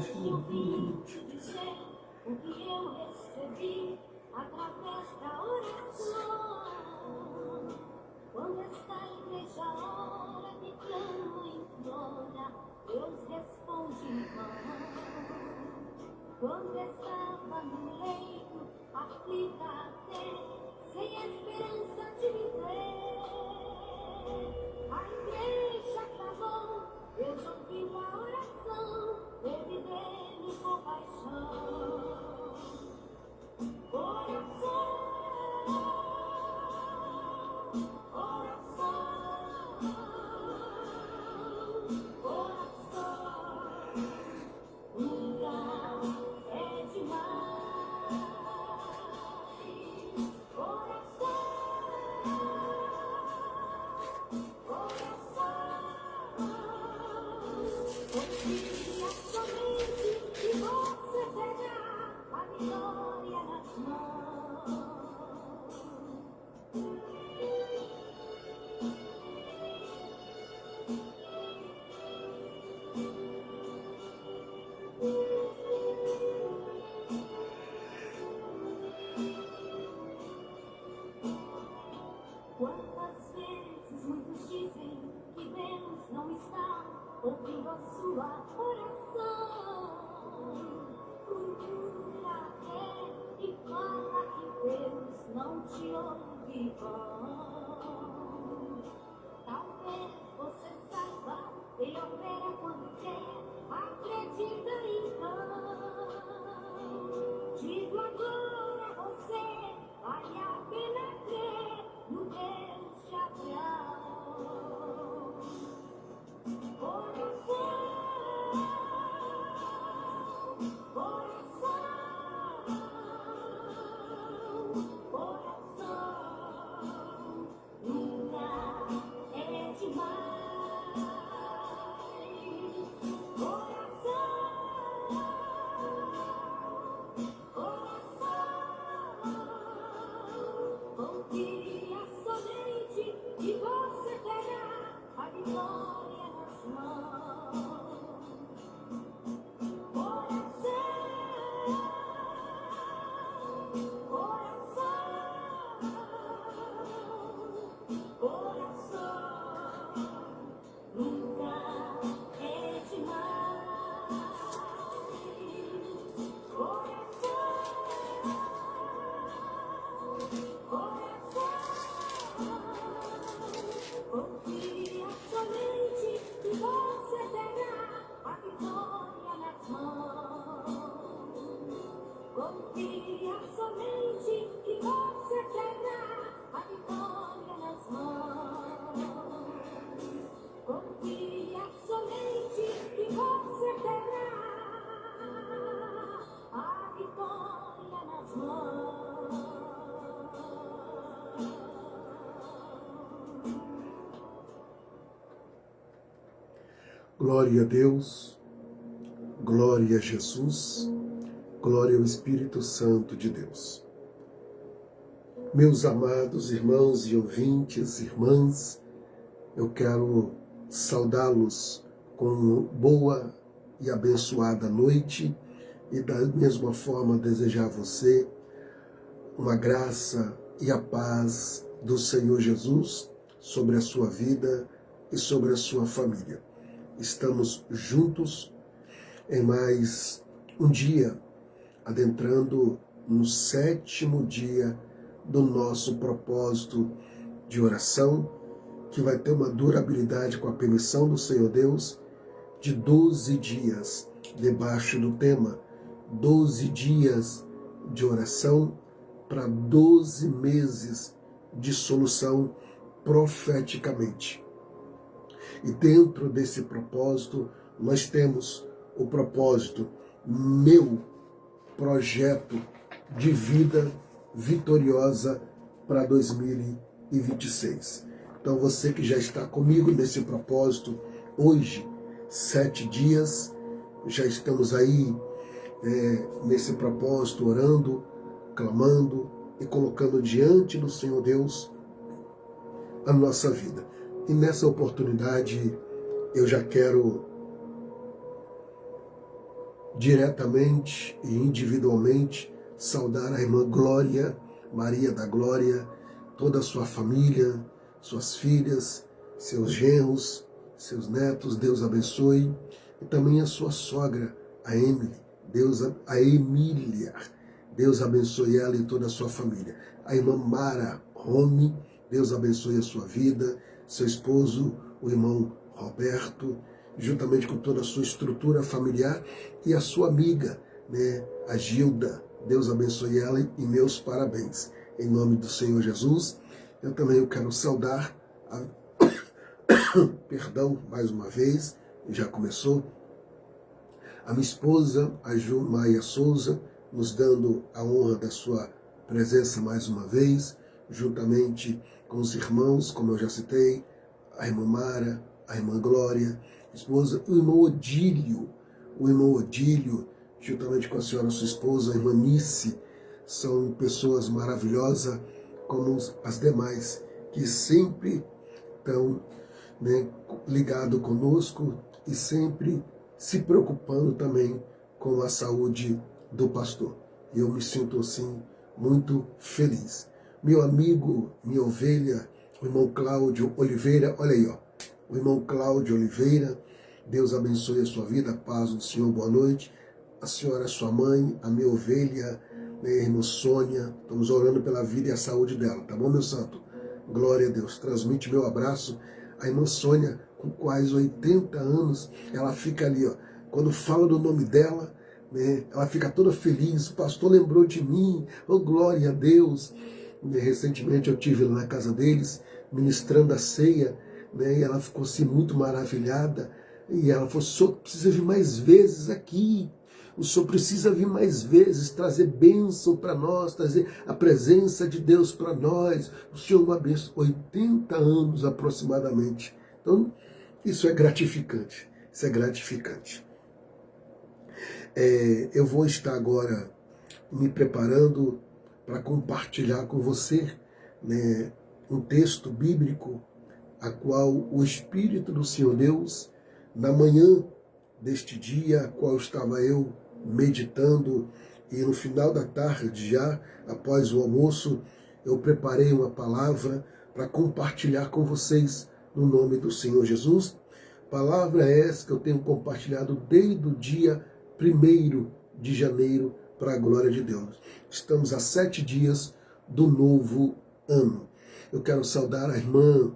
tenho vindo te dizer o que eu recebi através da oração. Quando esta igreja ora, me clama e implora, Deus responde irmão. Quando estava no leito, aflita até, sem esperança de viver, a igreja clamou, Deus ouviu a oração, ele dele compaixão. Oração, oração, oração, nunca é demais. Oração, confia somente e você terá a vitória nas mãos. Quantas vezes muitos dizem que Deus não está ouvindo a sua oração? Murmura até e fala que Deus não te ouve. Talvez você saiba, Ele opera quando quer, acredita então. Digo agora a você, vale a pena crer no Deus de Abraão. Oração, oração, oração, nunca é demais. Oração, confia somente e você terá a vitória nas mãos. Oração, oração, oração, nunca é demais. Confia somente e você terá a vitória nas mãos. Confia somente e você terá a vitória nas mãos. Confia somente e você terá a vitória nas mãos. Glória a Deus, glória a Jesus, glória ao Espírito Santo de Deus. Meus amados irmãos e ouvintes, irmãs, eu quero saudá-los com boa e abençoada noite e da mesma forma desejar a você uma graça e a paz do Senhor Jesus sobre a sua vida e sobre a sua família. Estamos juntos em mais um dia, adentrando no 7º dia do nosso propósito de oração, que vai ter uma durabilidade, com a permissão do Senhor Deus, de 12 dias, debaixo do tema 12 dias de oração para 12 meses de solução profeticamente. E dentro desse propósito, nós temos o propósito, meu projeto de vida vitoriosa para 2026. Então você que já está comigo nesse propósito, hoje, 7 dias, já estamos aí nesse propósito, orando, clamando e colocando diante do Senhor Deus a nossa vida. E nessa oportunidade eu já quero diretamente e individualmente saudar a irmã Glória, Maria da Glória, toda a sua família, suas filhas, seus genros, seus netos, Deus abençoe, e também a sua sogra, a Emily, a Emília, Deus abençoe ela e toda a sua família. A irmã Mara Rome, Deus abençoe a sua vida, seu esposo, o irmão Roberto, juntamente com toda a sua estrutura familiar, e a sua amiga, né, a Gilda, Deus abençoe ela e meus parabéns. Em nome do Senhor Jesus, eu também quero saudar, perdão, mais uma vez, já começou, a minha esposa, a Ju Maia Souza, nos dando a honra da sua presença mais uma vez, juntamente com os irmãos, como eu já citei, a irmã Mara, a irmã Glória, esposa, o irmão Odílio, juntamente com a senhora, sua esposa, a irmã Nice, são pessoas maravilhosas, como as demais, que sempre estão, né, ligados conosco e sempre se preocupando também com a saúde do pastor. E eu me sinto assim muito feliz. Meu amigo, minha ovelha, o irmão Cláudio Oliveira, olha aí, ó, o irmão Cláudio Oliveira, Deus abençoe a sua vida, a paz do Senhor, boa noite. A senhora, sua mãe, a minha ovelha, minha irmã Sônia, estamos orando pela vida e a saúde dela, tá bom, meu santo? Glória a Deus. Transmite meu abraço à irmã Sônia, com quase 80 anos, ela fica ali, ó, quando fala do nome dela, né, ela fica toda feliz, o pastor lembrou de mim, oh glória a Deus. Recentemente eu estive lá na casa deles, ministrando a ceia, né, e ela ficou assim muito maravilhada, e ela falou, o senhor precisa vir mais vezes aqui, o senhor precisa vir mais vezes, trazer bênção para nós, trazer a presença de Deus para nós, o senhor é uma bênção, 80 anos aproximadamente. Então, isso é gratificante, isso é gratificante. Eu vou estar agora me preparando para compartilhar com você, né, um texto bíblico, a qual o Espírito do Senhor Deus, na manhã deste dia, a qual estava eu meditando, e no final da tarde, já após o almoço, eu preparei uma palavra para compartilhar com vocês no nome do Senhor Jesus. Palavra essa que eu tenho compartilhado desde o dia 1º de janeiro, para a glória de Deus. Estamos a 7 dias do novo ano. Eu quero saudar a irmã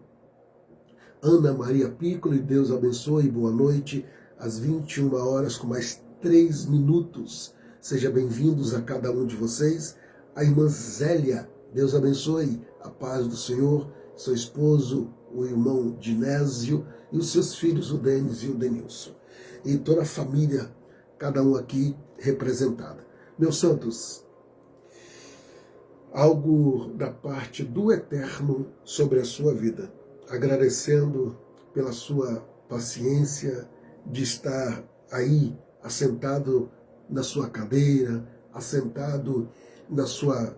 Ana Maria Piccolo, e Deus abençoe, boa noite, às 21 horas com mais 3 minutos. Sejam bem-vindos a cada um de vocês. A irmã Zélia, Deus abençoe, a paz do Senhor, seu esposo, o irmão Dinésio, e os seus filhos, o Denis e o Denilson. E toda a família, cada um aqui representada. Meus santos, algo da parte do Eterno sobre a sua vida, agradecendo pela sua paciência de estar aí, assentado na sua cadeira, assentado na sua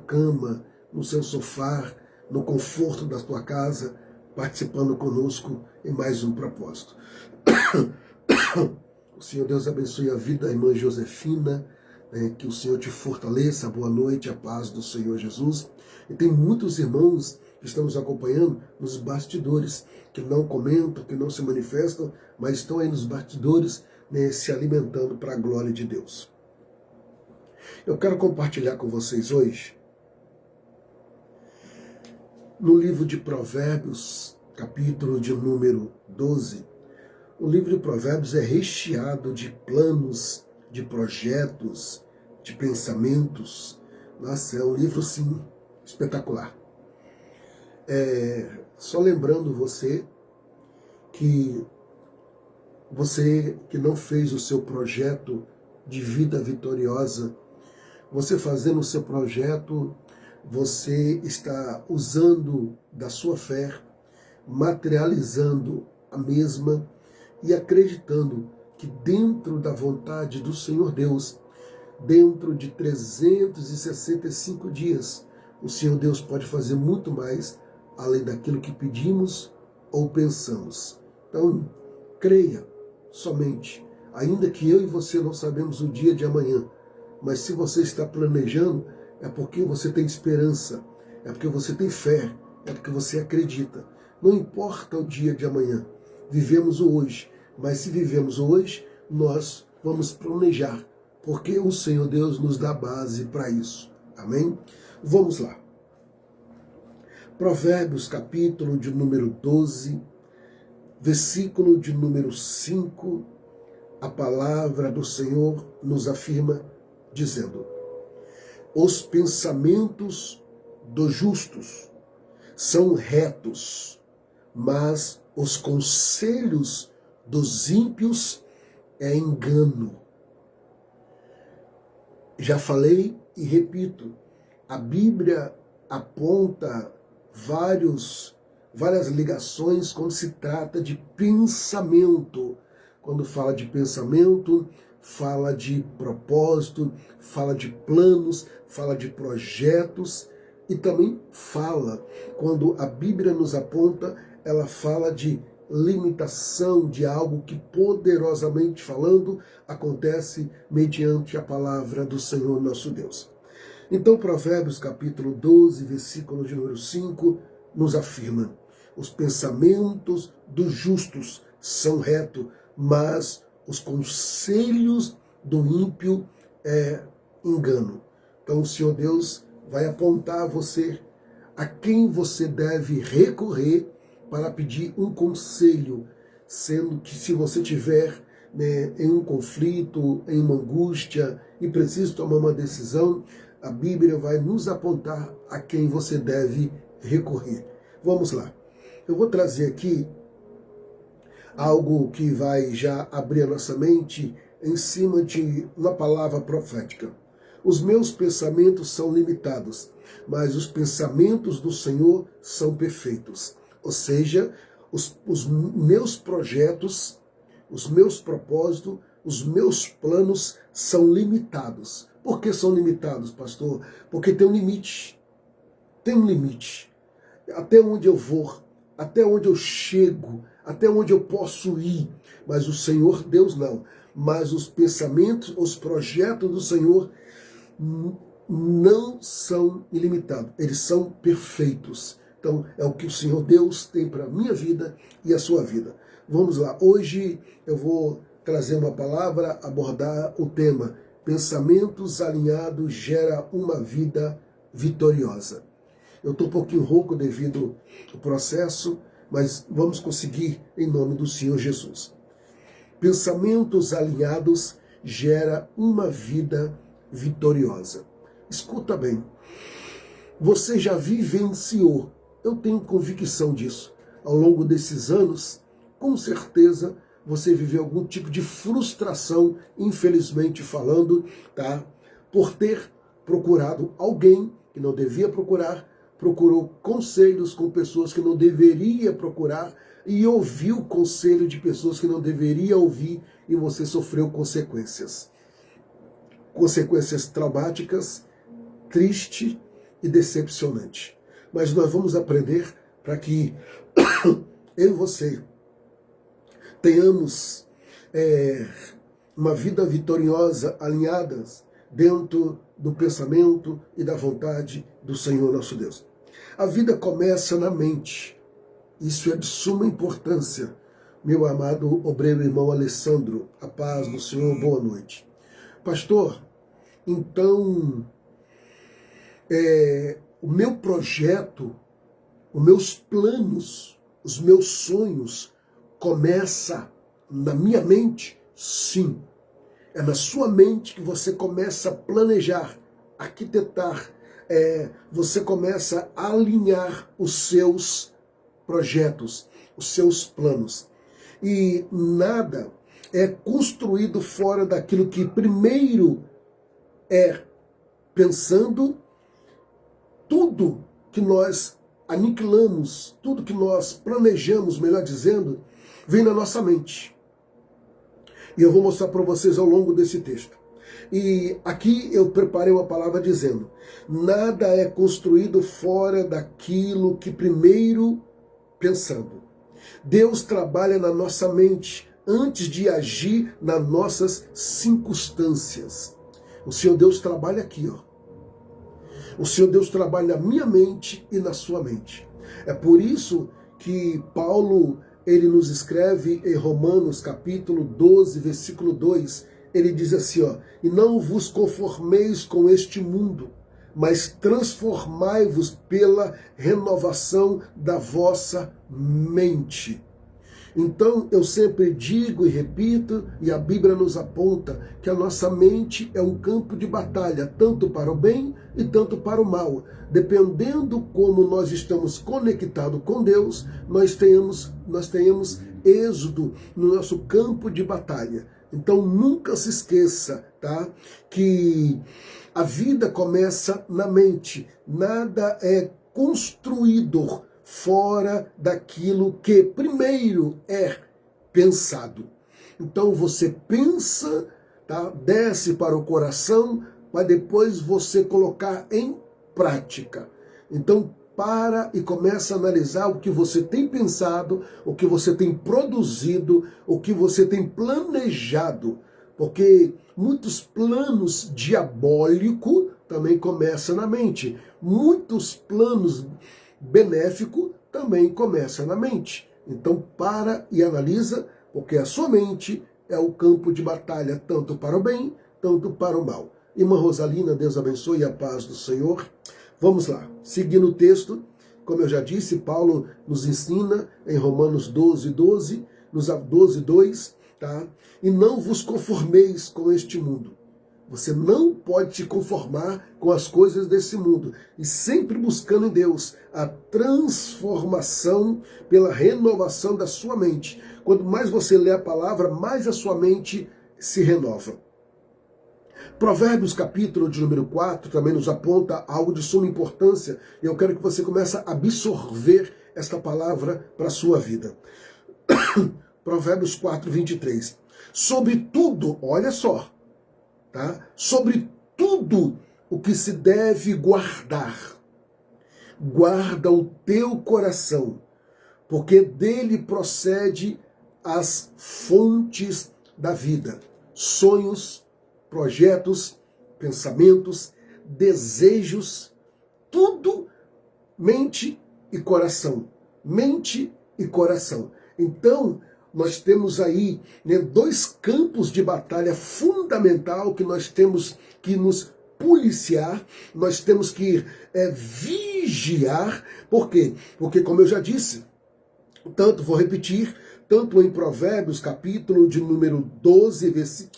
cama, no seu sofá, no conforto da sua casa, participando conosco em mais um propósito. O Senhor Deus abençoe a vida da irmã Josefina, que o Senhor te fortaleça, boa noite, a paz do Senhor Jesus. E tem muitos irmãos que estão nos acompanhando nos bastidores, que não comentam, que não se manifestam, mas estão aí nos bastidores, né, se alimentando para a glória de Deus. Eu quero compartilhar com vocês hoje, no livro de Provérbios, capítulo de número 12, o livro de Provérbios é recheado de planos, de projetos, de pensamentos. Nossa, é um livro, sim, espetacular. Só lembrando você que não fez o seu projeto de vida vitoriosa, você fazendo o seu projeto, você está usando da sua fé, materializando a mesma, e acreditando que dentro da vontade do Senhor Deus, dentro de 365 dias, o Senhor Deus pode fazer muito mais, além daquilo que pedimos ou pensamos. Então, creia somente, Ainda que eu e você não sabemos o dia de amanhã, mas se você está planejando, é porque você tem esperança, é porque você tem fé, é porque você acredita. Não importa o dia de amanhã, vivemos o hoje, mas se vivemos o hoje, nós vamos planejar, porque o Senhor Deus nos dá base para isso. Amém? Vamos lá. Provérbios, capítulo de número 12, versículo de número 5, a palavra do Senhor nos afirma dizendo: os pensamentos dos justos são retos, mas os conselhos dos ímpios é engano. Já falei e repito, a Bíblia aponta várias ligações quando se trata de pensamento. Quando fala de pensamento, fala de propósito, fala de planos, fala de projetos e também fala, quando a Bíblia nos aponta, ela fala de limitação de algo que poderosamente falando acontece mediante a palavra do Senhor nosso Deus. Então Provérbios capítulo 12, versículo de número 5 nos afirma: os pensamentos dos justos são retos, mas os conselhos do ímpio é engano. Então o Senhor Deus vai apontar a você a quem você deve recorrer para pedir um conselho, sendo que se você tiver em um conflito, em uma angústia e precisa tomar uma decisão, a Bíblia vai nos apontar a quem você deve recorrer. Vamos lá. Eu vou trazer aqui algo que vai já abrir a nossa mente em cima de uma palavra profética. Os meus pensamentos são limitados, mas os pensamentos do Senhor são perfeitos. Ou seja, os meus projetos, os meus propósitos, os meus planos são limitados. Por que são limitados, pastor? Porque tem um limite. Tem um limite. Até onde eu vou, até onde eu chego, até onde eu posso ir. Mas o Senhor Deus não. Mas os pensamentos, os projetos do Senhor não são ilimitados. Eles são perfeitos. Então, é o que o Senhor Deus tem para a minha vida e a sua vida. Vamos lá. Hoje eu vou trazer uma palavra, abordar o tema: pensamentos alinhados gera uma vida vitoriosa. Eu estou um pouquinho rouco devido ao processo, mas vamos conseguir em nome do Senhor Jesus. Pensamentos alinhados gera uma vida vitoriosa. Escuta bem. Você já vivenciou, eu tenho convicção disso, ao longo desses anos, com certeza você viveu algum tipo de frustração, infelizmente falando, tá? Por ter procurado alguém que não devia procurar, procurou conselhos com pessoas que não deveria procurar e ouviu conselho de pessoas que não deveria ouvir e você sofreu consequências. Consequências traumáticas, triste e decepcionante. Mas nós vamos aprender para que eu e você tenhamos uma vida vitoriosa, alinhadas dentro do pensamento e da vontade do Senhor nosso Deus. A vida começa na mente. Isso é de suma importância. Meu amado obreiro irmão Alessandro, a paz do Senhor, boa noite. Pastor, então, o meu projeto, os meus planos, os meus sonhos, começa na minha mente? Sim. É na sua mente que você começa a planejar, arquitetar, você começa a alinhar os seus projetos, os seus planos. E nada é construído fora daquilo que primeiro é pensando. Tudo que nós aniquilamos, tudo que nós planejamos, melhor dizendo, vem na nossa mente. E eu vou mostrar para vocês ao longo desse texto. E aqui eu preparei uma palavra dizendo: nada é construído fora daquilo que primeiro pensando. Deus trabalha na nossa mente antes de agir nas nossas circunstâncias. O Senhor Deus trabalha aqui, ó. O Senhor Deus trabalha na minha mente e na sua mente. É por isso que Paulo, ele nos escreve em Romanos capítulo 12, versículo 2, ele diz assim, ó, e não vos conformeis com este mundo, mas transformai-vos pela renovação da vossa mente. Então, eu sempre digo e repito, e a Bíblia nos aponta, que a nossa mente é um campo de batalha, tanto para o bem e tanto para o mal. Dependendo como nós estamos conectados com Deus, nós tenhamos êxodo no nosso campo de batalha. Então, nunca se esqueça, tá, que a vida começa na mente. Nada é construído fora daquilo que primeiro é pensado. Então você pensa, tá? Desce para o coração, para depois você colocar em prática. Então para e começa a analisar o que você tem pensado, o que você tem produzido, o que você tem planejado. Porque muitos planos diabólicos também começam na mente. Muitos planos benéfico também começa na mente. Então para e analisa, porque a sua mente é o campo de batalha, tanto para o bem, tanto para o mal. Irmã Rosalina, Deus abençoe e a paz do Senhor. Vamos lá, seguindo o texto, como eu já disse, Paulo nos ensina em Romanos 12, 2, tá? E não vos conformeis com este mundo. Você não pode se conformar com as coisas desse mundo. E sempre buscando em Deus a transformação pela renovação da sua mente. Quanto mais você lê a palavra, mais a sua mente se renova. Provérbios capítulo de número 4 também nos aponta algo de suma importância. E eu quero que você comece a absorver esta palavra para a sua vida. Provérbios 4, 23. Sobre tudo, olha só. Tá? Sobre tudo o que se deve guardar, guarda o teu coração, porque dele procede as fontes da vida, sonhos, projetos, pensamentos, desejos, tudo mente e coração, mente e coração. Então, nós temos aí, né, dois campos de batalha fundamental que nós temos que nos policiar, nós temos que vigiar. Por quê? Porque, como eu já disse, vou repetir, tanto em Provérbios, capítulo de número 12,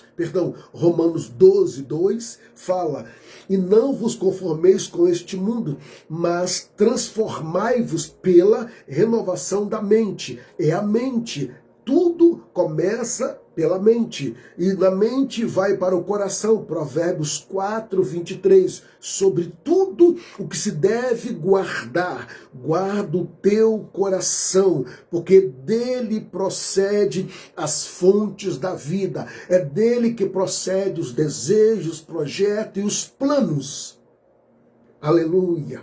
Romanos 12, 2, fala, e não vos conformeis com este mundo, mas transformai-vos pela renovação da mente. É a mente. Tudo começa pela mente, e na mente vai para o coração. Provérbios 4, 23. Sobre tudo o que se deve guardar, guarda o teu coração, porque dele procede as fontes da vida. É dele que procede os desejos, projetos e os planos. Aleluia,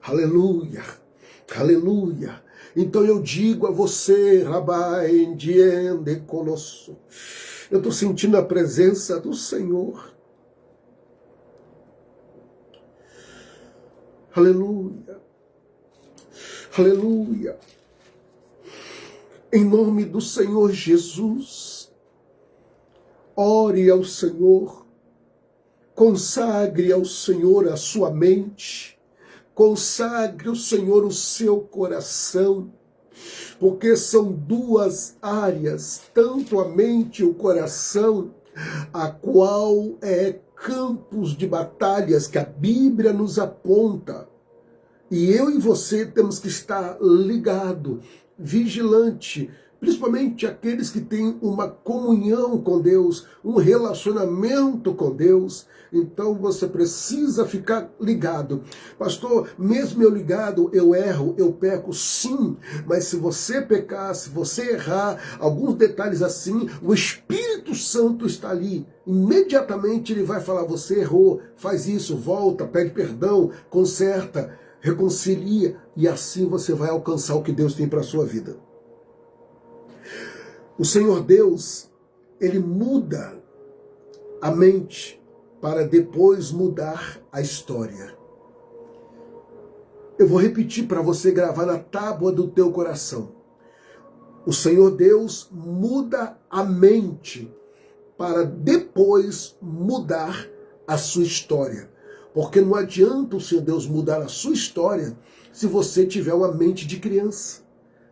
aleluia, aleluia. Então eu digo a você, Rabai, Endiende Colosso, eu estou sentindo a presença do Senhor. Aleluia, aleluia. Em nome do Senhor Jesus, ore ao Senhor, consagre ao Senhor a sua mente, consagre ao Senhor o seu coração, porque são duas áreas, tanto a mente e o coração, a qual é campos de batalhas que a Bíblia nos aponta. E eu e você temos que estar ligado, vigilante, principalmente aqueles que têm uma comunhão com Deus, um relacionamento com Deus. Então você precisa ficar ligado. Pastor, mesmo eu ligado, eu erro, eu peco, sim. Mas se você pecar, se você errar, alguns detalhes assim, o Espírito Santo está ali. Imediatamente ele vai falar, você errou, faz isso, volta, pede perdão, conserta, reconcilia. E assim você vai alcançar o que Deus tem para a sua vida. O Senhor Deus, Ele muda a mente para depois mudar a história. Eu vou repetir para você gravar na tábua do teu coração. O Senhor Deus muda a mente para depois mudar a sua história. Porque não adianta o Senhor Deus mudar a sua história se você tiver uma mente de criança,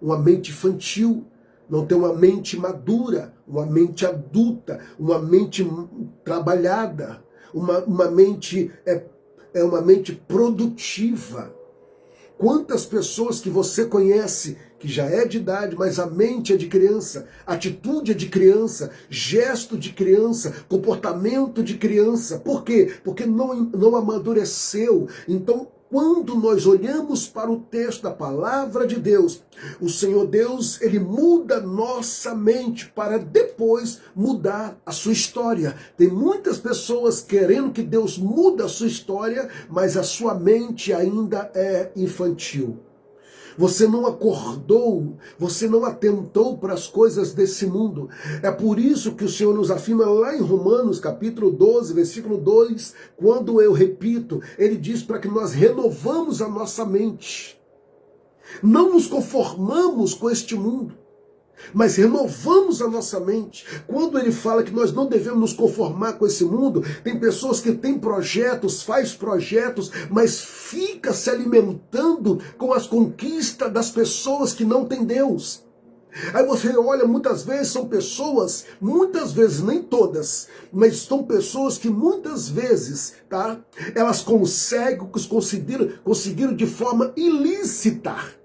uma mente infantil, não tem uma mente madura, uma mente adulta, uma mente trabalhada, uma mente uma mente produtiva. Quantas pessoas que você conhece que já é de idade, mas a mente é de criança, atitude é de criança, gesto de criança, comportamento de criança. Por quê? Porque não amadureceu. Então, quando nós olhamos para o texto da palavra de Deus, o Senhor Deus, Ele muda nossa mente para depois mudar a sua história. Tem muitas pessoas querendo que Deus mude a sua história, mas a sua mente ainda é infantil. Você não acordou, você não atentou para as coisas desse mundo. É por isso que o Senhor nos afirma lá em Romanos, capítulo 12, versículo 2, quando eu repito, Ele diz para que nós renovamos a nossa mente. Não nos conformamos com este mundo, mas renovamos a nossa mente. Quando ele fala que nós não devemos nos conformar com esse mundo, tem pessoas que têm projetos, faz projetos, mas fica se alimentando com as conquistas das pessoas que não têm Deus. Aí você olha, muitas vezes são pessoas, muitas vezes, nem todas, mas são pessoas que muitas vezes, tá? Elas conseguiram de forma ilícita.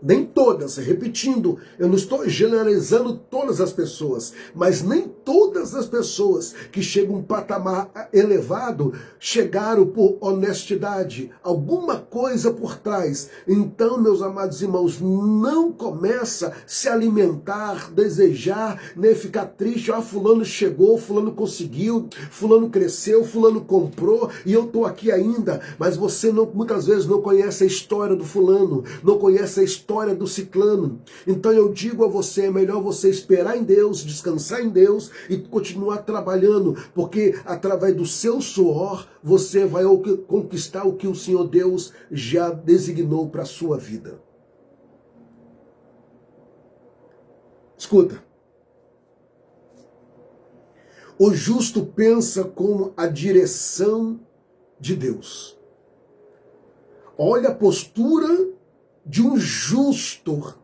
Nem todas, repetindo, eu não estou generalizando todas as pessoas, mas nem todas as pessoas que chegam a um patamar elevado chegaram por honestidade, alguma coisa por trás. Então, meus amados irmãos, não começa a se alimentar, desejar, nem ficar triste, fulano chegou, fulano conseguiu, fulano cresceu, fulano comprou, e eu estou aqui ainda, mas você muitas vezes não conhece a história do fulano, não conhece a história do ciclano. Então eu digo a você, é melhor você esperar em Deus, descansar em Deus e continuar trabalhando, porque através do seu suor você vai conquistar o que o Senhor Deus já designou para a sua vida. Escuta. O justo pensa com a direção de Deus. Olha a postura de um justo,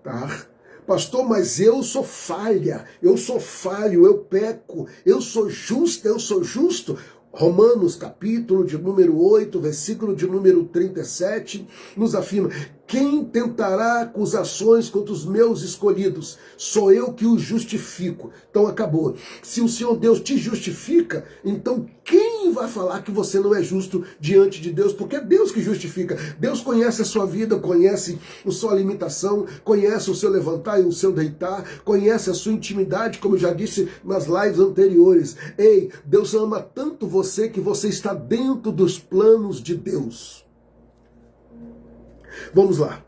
tá? Pastor, mas eu sou falha, eu sou falho, eu peco, eu sou justo. Romanos, capítulo de número 8, versículo de número 37, nos afirma: quem tentará acusações contra os meus escolhidos? Sou eu que os justifico. Então acabou. Se o Senhor Deus te justifica, então quem vai falar que você não é justo diante de Deus? Porque é Deus que justifica. Deus conhece a sua vida, conhece a sua limitação, conhece o seu levantar e o seu deitar, conhece a sua intimidade, como eu já disse nas lives anteriores. Ei, Deus ama tanto você que você está dentro dos planos de Deus. Vamos lá.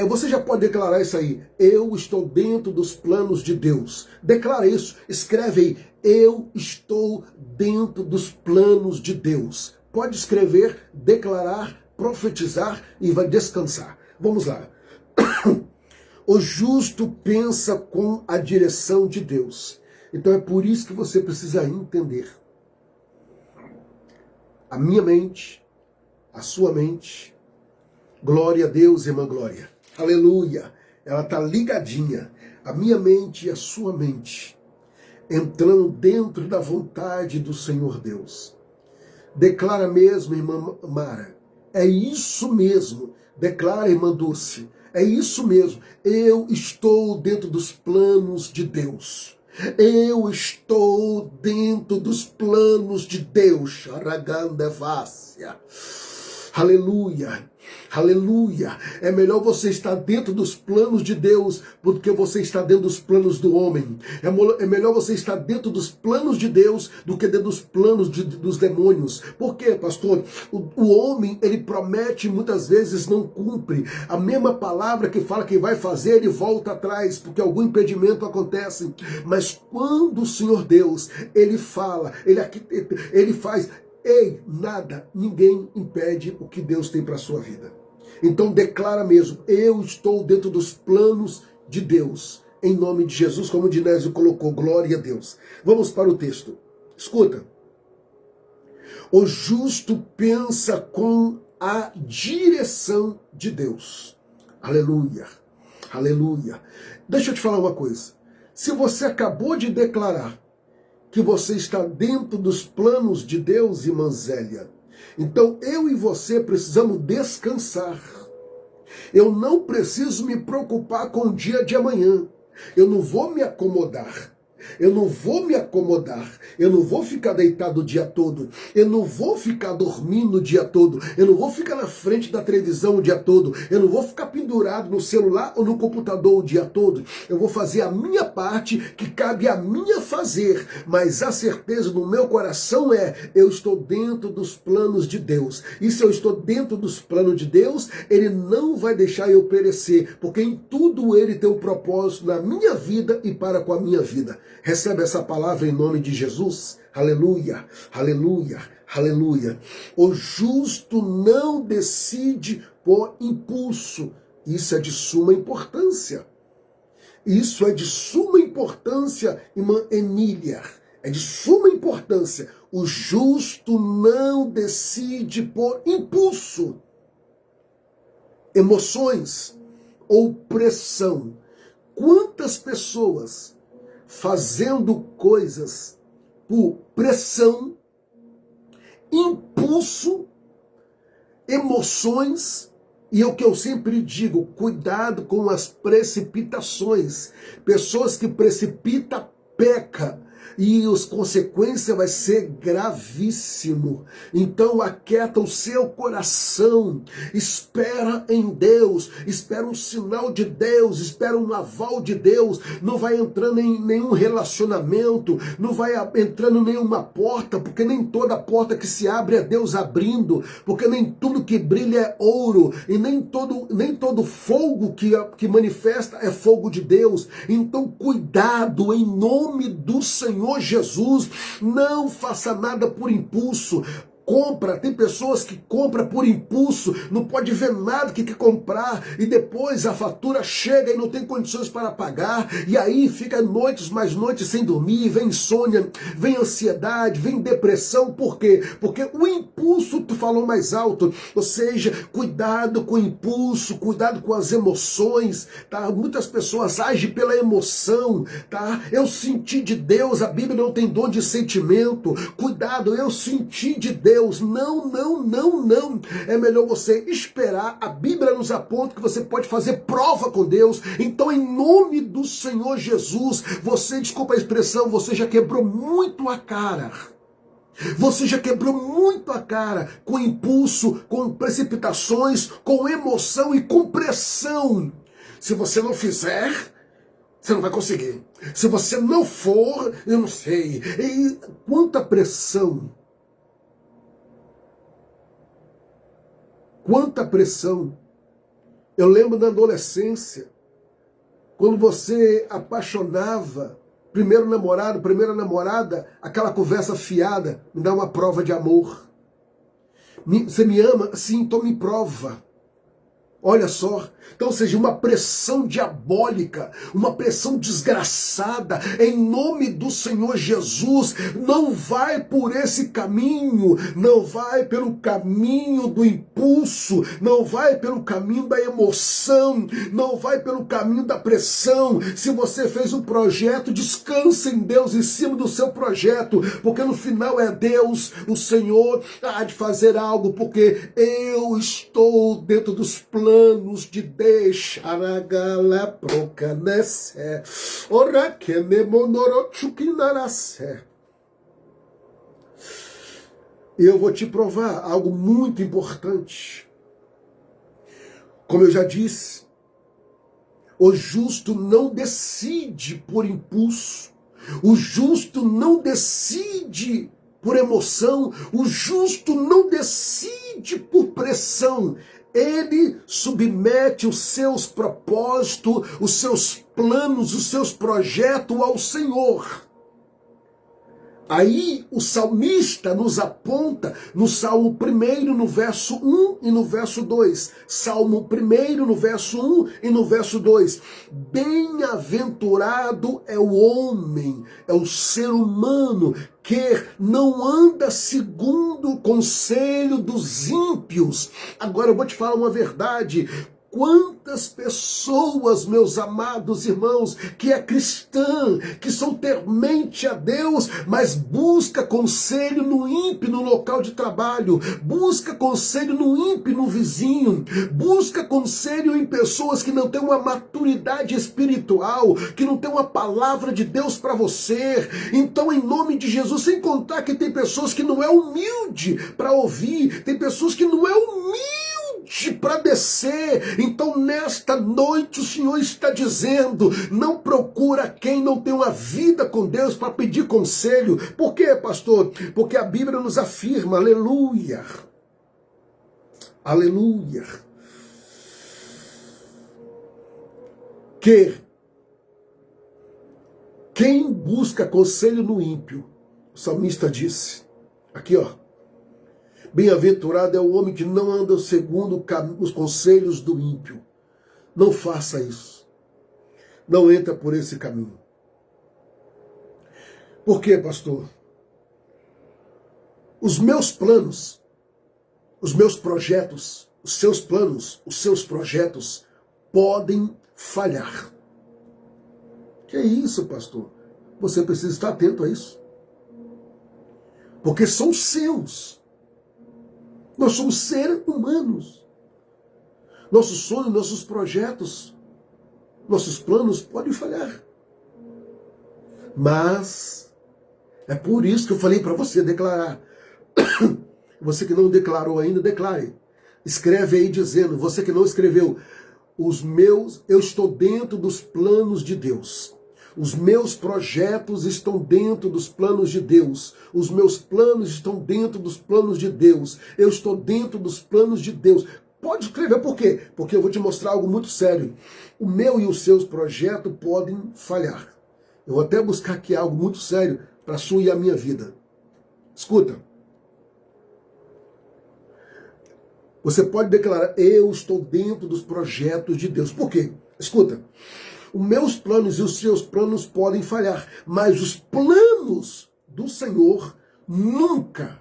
Você já pode declarar isso aí. Eu estou dentro dos planos de Deus. Declara isso. Escreve aí. Eu estou dentro dos planos de Deus. Pode escrever, declarar, profetizar e vai descansar. Vamos lá. O justo pensa com a direção de Deus. Então é por isso que você precisa entender. A minha mente, a sua mente. Glória a Deus, irmã Glória. Aleluia. Ela está ligadinha. A minha mente e a sua mente. Entrando dentro da vontade do Senhor Deus. Declara mesmo, irmã Mara. É isso mesmo. Declara, irmã Dulce. É isso mesmo. Eu estou dentro dos planos de Deus. Eu estou dentro dos planos de Deus. Aragandevássia. Aleluia. Aleluia. É melhor você estar dentro dos planos de Deus do que você estar dentro dos planos do homem. É melhor você estar dentro dos planos de Deus do que dentro dos planos dos demônios. Por quê, pastor? O homem, ele promete e muitas vezes não cumpre. A mesma palavra que fala que vai fazer, ele volta atrás, porque algum impedimento acontece. Mas quando o Senhor Deus, ele fala, ele faz... Ei, nada, ninguém impede o que Deus tem para a sua vida. Então declara mesmo, eu estou dentro dos planos de Deus, em nome de Jesus, como o Dinésio colocou, glória a Deus. Vamos para o texto. Escuta. O justo pensa com a direção de Deus. Aleluia, aleluia. Deixa eu te falar uma coisa. Se você acabou de declarar que você está dentro dos planos de Deus, irmã Zélia, então eu e você precisamos descansar. Eu não preciso me preocupar com o dia de amanhã. Eu não vou me acomodar. Eu não vou me acomodar, eu não vou ficar deitado o dia todo, eu não vou ficar dormindo o dia todo, eu não vou ficar na frente da televisão o dia todo, eu não vou ficar pendurado no celular ou no computador o dia todo. Eu vou fazer a minha parte que cabe a mim fazer, mas a certeza no meu coração eu estou dentro dos planos de Deus. E se eu estou dentro dos planos de Deus, Ele não vai deixar eu perecer, porque em tudo Ele tem um propósito na minha vida e para com a minha vida. Recebe essa palavra em nome de Jesus. Aleluia, aleluia, aleluia. O justo não decide por impulso. Isso é de suma importância. Isso é de suma importância, irmã Emília. É de suma importância. O justo não decide por impulso, emoções ou pressão. Quantas pessoas fazendo coisas por pressão, impulso, emoções, e é o que eu sempre digo, cuidado com as precipitações. Pessoas que precipitam, pecam. E as consequências vai ser gravíssimo. Então aquieta o seu coração, espera em Deus, espera um sinal de Deus, espera um aval de Deus. Não vai entrando em nenhum relacionamento, não vai entrando em nenhuma porta, porque nem toda porta que se abre é Deus abrindo, porque nem tudo que brilha é ouro, e nem todo fogo que manifesta é fogo de Deus. Então cuidado em nome do Senhor Jesus, não faça nada por impulso. Compra, tem pessoas que compram por impulso, não pode ver nada que quer comprar, e depois a fatura chega e não tem condições para pagar, e aí fica noites mais noites sem dormir, vem insônia, vem ansiedade, vem depressão. Por quê? Porque o impulso tu falou mais alto, ou seja, cuidado com o impulso, cuidado com as emoções, tá? Muitas pessoas agem pela emoção, tá? Eu senti de Deus, a Bíblia não tem dom de sentimento, cuidado, eu senti de Deus. Não, não, não, não. É melhor você esperar. A Bíblia nos aponta que você pode fazer prova com Deus. Então, em nome do Senhor Jesus, você, desculpa a expressão, você já quebrou muito a cara. Você já quebrou muito a cara com impulso, com precipitações, com emoção e com pressão. Se você não fizer, você não vai conseguir. Se você não for, eu não sei. E quanta pressão. Quanta pressão. Eu lembro da adolescência, quando você apaixonava, primeiro namorado, primeira namorada, aquela conversa fiada, me dá uma prova de amor. Você me ama? Sim, então me prova. Olha só, então, ou seja, uma pressão diabólica, uma pressão desgraçada, em nome do Senhor Jesus. Não vai por esse caminho, não vai pelo caminho do impulso, não vai pelo caminho da emoção, não vai pelo caminho da pressão. Se você fez um projeto, descansa em Deus em cima do seu projeto, porque no final é Deus, o Senhor, há de fazer algo, porque eu estou dentro dos planos de deixaragala procanece ora que me monorochuquinarase. Eu vou te provar algo muito importante. Como eu já disse, o justo não decide por impulso, o justo não decide por emoção, o justo não decide por pressão. Ele submete os seus propósitos, os seus planos, os seus projetos ao Senhor. Aí o salmista nos aponta no Salmo 1, no verso 1 e no verso 2. Salmo 1, no verso 1 e no verso 2. Bem-aventurado é o homem, é o ser humano, que não anda segundo o conselho dos ímpios. Agora eu vou te falar uma verdade. Quantas pessoas, meus amados irmãos, que é cristã, que são temente a Deus, mas busca conselho no ímpio no local de trabalho, busca conselho no ímpio no vizinho, busca conselho em pessoas que não têm uma maturidade espiritual, que não têm uma palavra de Deus para você. Então, em nome de Jesus, sem contar que tem pessoas que não é humilde para ouvir, tem pessoas que não é humilde para descer. Então nesta noite o Senhor está dizendo, não procura quem não tem uma vida com Deus para pedir conselho. Por quê, pastor? Porque a Bíblia nos afirma, aleluia, aleluia, que quem busca conselho no ímpio, o salmista disse, aqui ó, bem-aventurado é o homem que não anda segundo os conselhos do ímpio. Não faça isso. Não entra por esse caminho. Por quê, pastor? Os meus planos, os meus projetos, os seus planos, os seus projetos podem falhar. Que é isso, pastor? Você precisa estar atento a isso. Porque são seus. Nós somos seres humanos. Nossos sonhos, nossos projetos, nossos planos podem falhar. Mas é por isso que eu falei para você declarar. Você que não declarou ainda, declare. Escreve aí dizendo, você que não escreveu, eu estou dentro dos planos de Deus. Os meus projetos estão dentro dos planos de Deus. Os meus planos estão dentro dos planos de Deus. Eu estou dentro dos planos de Deus. Pode escrever por quê? Porque eu vou te mostrar algo muito sério. O meu e os seus projetos podem falhar. Eu vou até buscar aqui algo muito sério para a sua e a minha vida. Escuta. Você pode declarar, eu estou dentro dos projetos de Deus. Por quê? Escuta. Os meus planos e os seus planos podem falhar, mas os planos do Senhor nunca,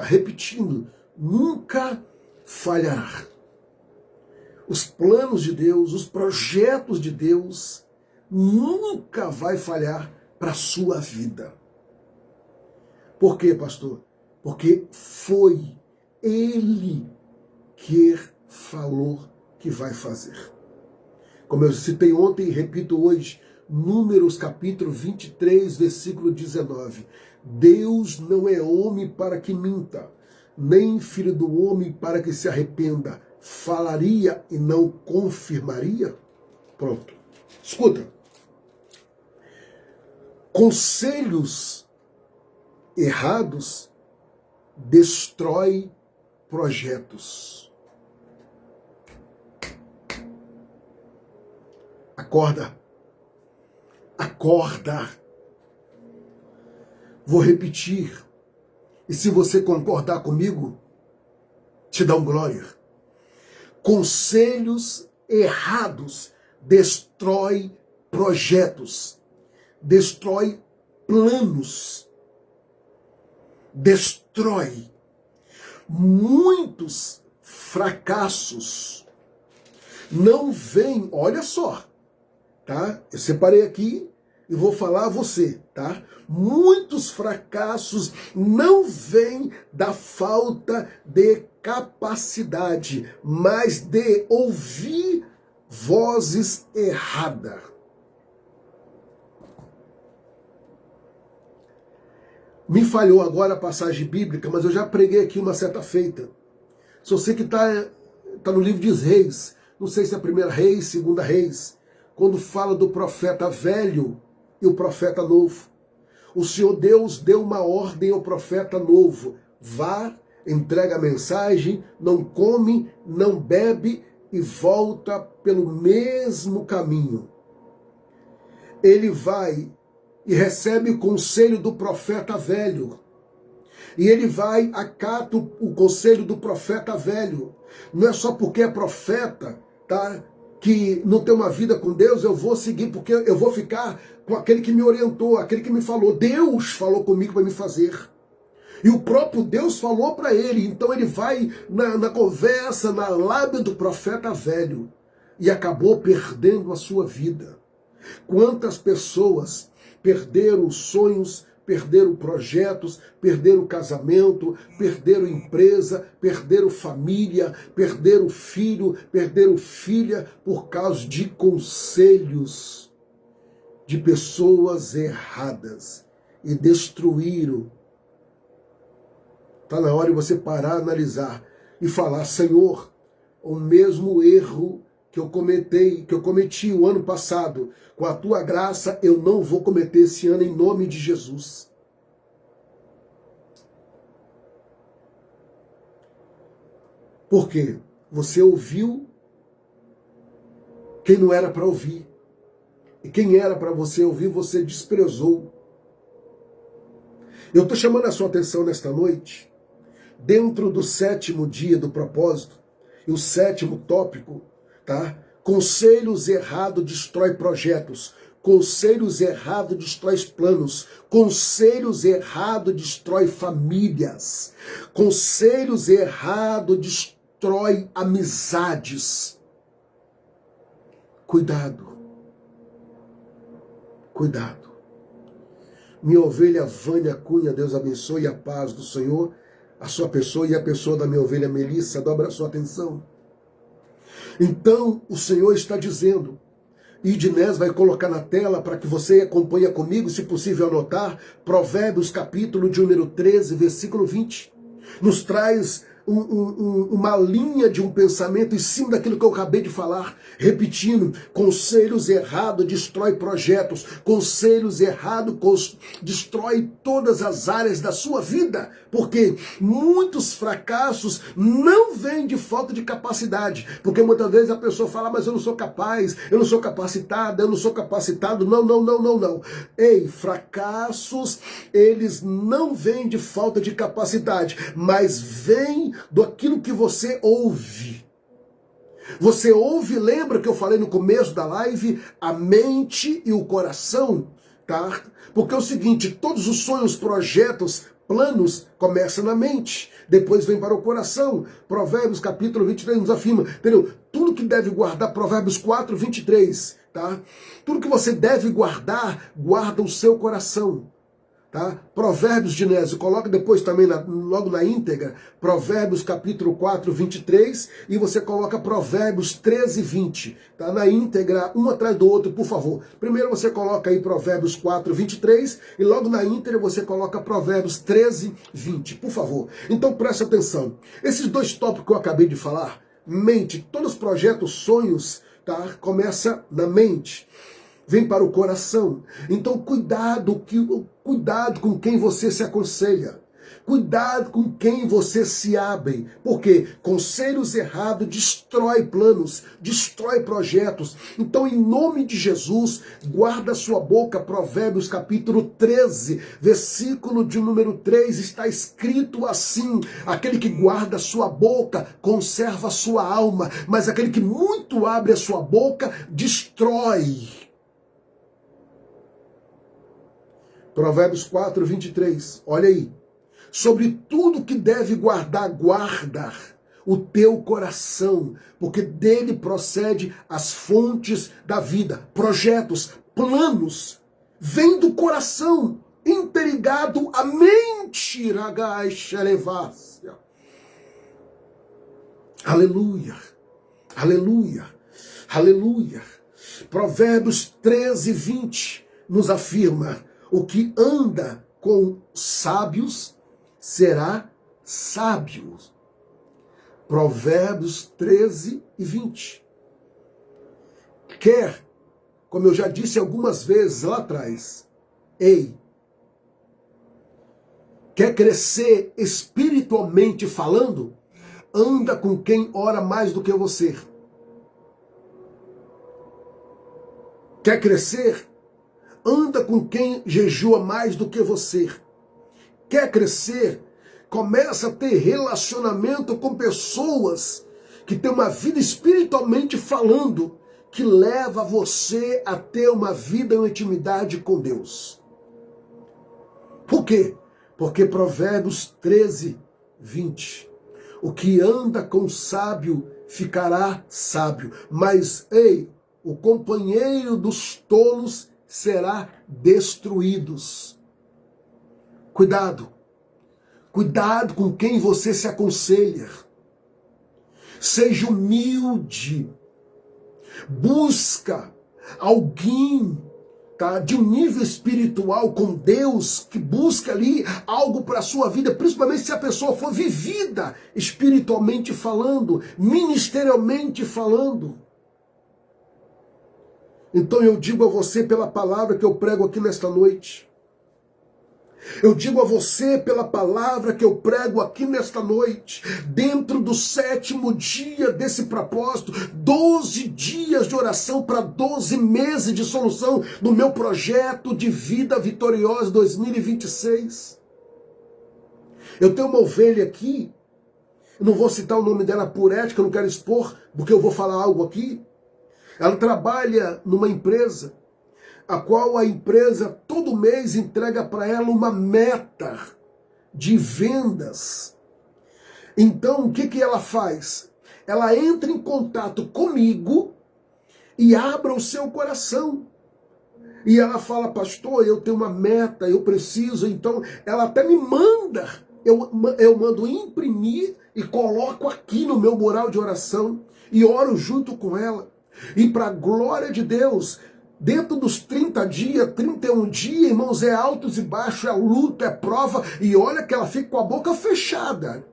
repetindo, nunca falhar. Os planos de Deus, os projetos de Deus, nunca vai falhar para a sua vida. Por quê, pastor? Porque foi Ele que falou que vai fazer. Como eu citei ontem e repito hoje, Números capítulo 23, versículo 19. Deus não é homem para que minta, nem filho do homem para que se arrependa. Falaria e não confirmaria? Pronto. Escuta. Conselhos errados destrói projetos. Acorda. Acorda. Vou repetir. E se você concordar comigo, te dá um glória. Conselhos errados destrói projetos. Destrói planos. Destrói. Muitos fracassos não vêm, olha só, tá? Eu separei aqui e vou falar a você, tá? Muitos fracassos não vêm da falta de capacidade, mas de ouvir vozes erradas. Me falhou agora a passagem bíblica, mas eu já preguei aqui uma certa feita. Só sei que está no livro de Reis, não sei se é a primeira Reis, segunda Reis, quando fala do profeta velho e o profeta novo. O Senhor Deus deu uma ordem ao profeta novo: vá, entrega a mensagem, não come, não bebe e volta pelo mesmo caminho. Ele vai e recebe o conselho do profeta velho. E ele vai, acata o conselho do profeta velho. Não é só porque é profeta, tá, que não tem uma vida com Deus, eu vou seguir, porque eu vou ficar com aquele que me orientou, aquele que me falou. Deus falou comigo para me fazer. E o próprio Deus falou para ele. Então ele vai na conversa, na lábia do profeta velho. E acabou perdendo a sua vida. Quantas pessoas perderam sonhos, perderam projetos, perderam casamento, perderam empresa, perderam família, perderam filho, perderam filha por causa de conselhos de pessoas erradas e destruíram. Está na hora de você parar, analisar e falar: Senhor, o mesmo erro que eu cometi o ano passado, com a tua graça, eu não vou cometer esse ano em nome de Jesus. Por quê? Você ouviu quem não era para ouvir. E quem era para você ouvir, você desprezou. Eu estou chamando a sua atenção nesta noite, dentro do 7º dia do propósito, e o 7º tópico, tá? Conselhos errados destrói projetos. Conselhos errados destrói planos. Conselhos errados destrói famílias. Conselhos errados destrói amizades. Cuidado. Cuidado. Minha ovelha Vânia Cunha, Deus abençoe, a paz do Senhor, a sua pessoa e a pessoa da minha ovelha Melissa, dobra a sua atenção. Então, o Senhor está dizendo, e Idinés vai colocar na tela para que você acompanhe comigo, se possível anotar, Provérbios capítulo de número 13, versículo 20. Nos traz uma linha de um pensamento em cima daquilo que eu acabei de falar, repetindo: conselhos errados destrói projetos, conselhos errados destrói todas as áreas da sua vida, porque muitos fracassos não vêm de falta de capacidade, porque muitas vezes a pessoa fala: mas eu não sou capaz, eu não sou capacitada, eu não sou capacitado. Não. Ei, fracassos, eles não vêm de falta de capacidade, mas vêm daquilo que você ouve. Você ouve, lembra que eu falei no começo da live, a mente e o coração, tá? Porque é o seguinte, todos os sonhos, projetos, planos começam na mente, depois vem para o coração. Provérbios capítulo 23 nos afirma, entendeu? Tudo que deve guardar, Provérbios 4, 23, tá? Tudo que você deve guardar, guarda o seu coração. Tá? Provérbios de Nésio, coloca depois também logo na íntegra, Provérbios capítulo 4, 23, e você coloca Provérbios 13, 20, tá? Na íntegra, um atrás do outro, por favor. Primeiro você coloca aí Provérbios 4, 23, e logo na íntegra você coloca Provérbios 13, 20, por favor. Então preste atenção, esses dois tópicos que eu acabei de falar, mente, todos os projetos, sonhos, tá? Começa na mente, vem para o coração. Então cuidado com quem você se aconselha. Cuidado com quem você se abre. Porque conselhos errados destrói planos, destrói projetos. Então, em nome de Jesus, guarda sua boca. Provérbios capítulo 13, versículo de número 3, está escrito assim: aquele que guarda sua boca conserva sua alma, mas aquele que muito abre a sua boca destrói. Provérbios 4, 23, olha aí. Sobre tudo que deve guardar, guarda o teu coração, porque dele procede as fontes da vida. Projetos, planos, vem do coração, interligado à mente. Aleluia, aleluia, aleluia. Provérbios 13, 20 nos afirma: o que anda com sábios, será sábio. Provérbios 13 e 20. Quer, como eu já disse algumas vezes lá atrás, quer crescer espiritualmente falando? Anda com quem ora mais do que você. Quer crescer? Anda com quem jejua mais do que você. Quer crescer? Começa a ter relacionamento com pessoas que têm uma vida espiritualmente falando, que leva você a ter uma vida em intimidade com Deus. Por quê? Porque Provérbios 13, 20. O que anda com o sábio ficará sábio, mas, o companheiro dos tolos será destruído. Cuidado. Cuidado com quem você se aconselha. Seja humilde. Busca alguém, de um nível espiritual com Deus, que busca ali algo para a sua vida, principalmente se a pessoa for vivida espiritualmente falando, ministerialmente falando. Então eu digo a você pela palavra que eu prego aqui nesta noite. Eu digo a você pela palavra que eu prego aqui nesta noite, dentro do 7º dia desse propósito, 12 dias de oração para 12 meses de solução do meu projeto de vida vitoriosa 2026. Eu tenho uma ovelha aqui, eu não vou citar o nome dela por ética, eu não quero expor, porque eu vou falar algo aqui. Ela trabalha numa empresa, a qual a empresa todo mês entrega para ela uma meta de vendas. Então, o que ela faz? Ela entra em contato comigo e abre o seu coração. E ela fala, pastor, eu tenho uma meta, eu preciso. Então, ela até me manda, eu mando imprimir e coloco aqui no meu mural de oração e oro junto com ela. E para a glória de Deus, dentro dos 30 dias, 31 dias, irmãos, é altos e baixos, é luta, é prova, e olha que ela fica com a boca fechada.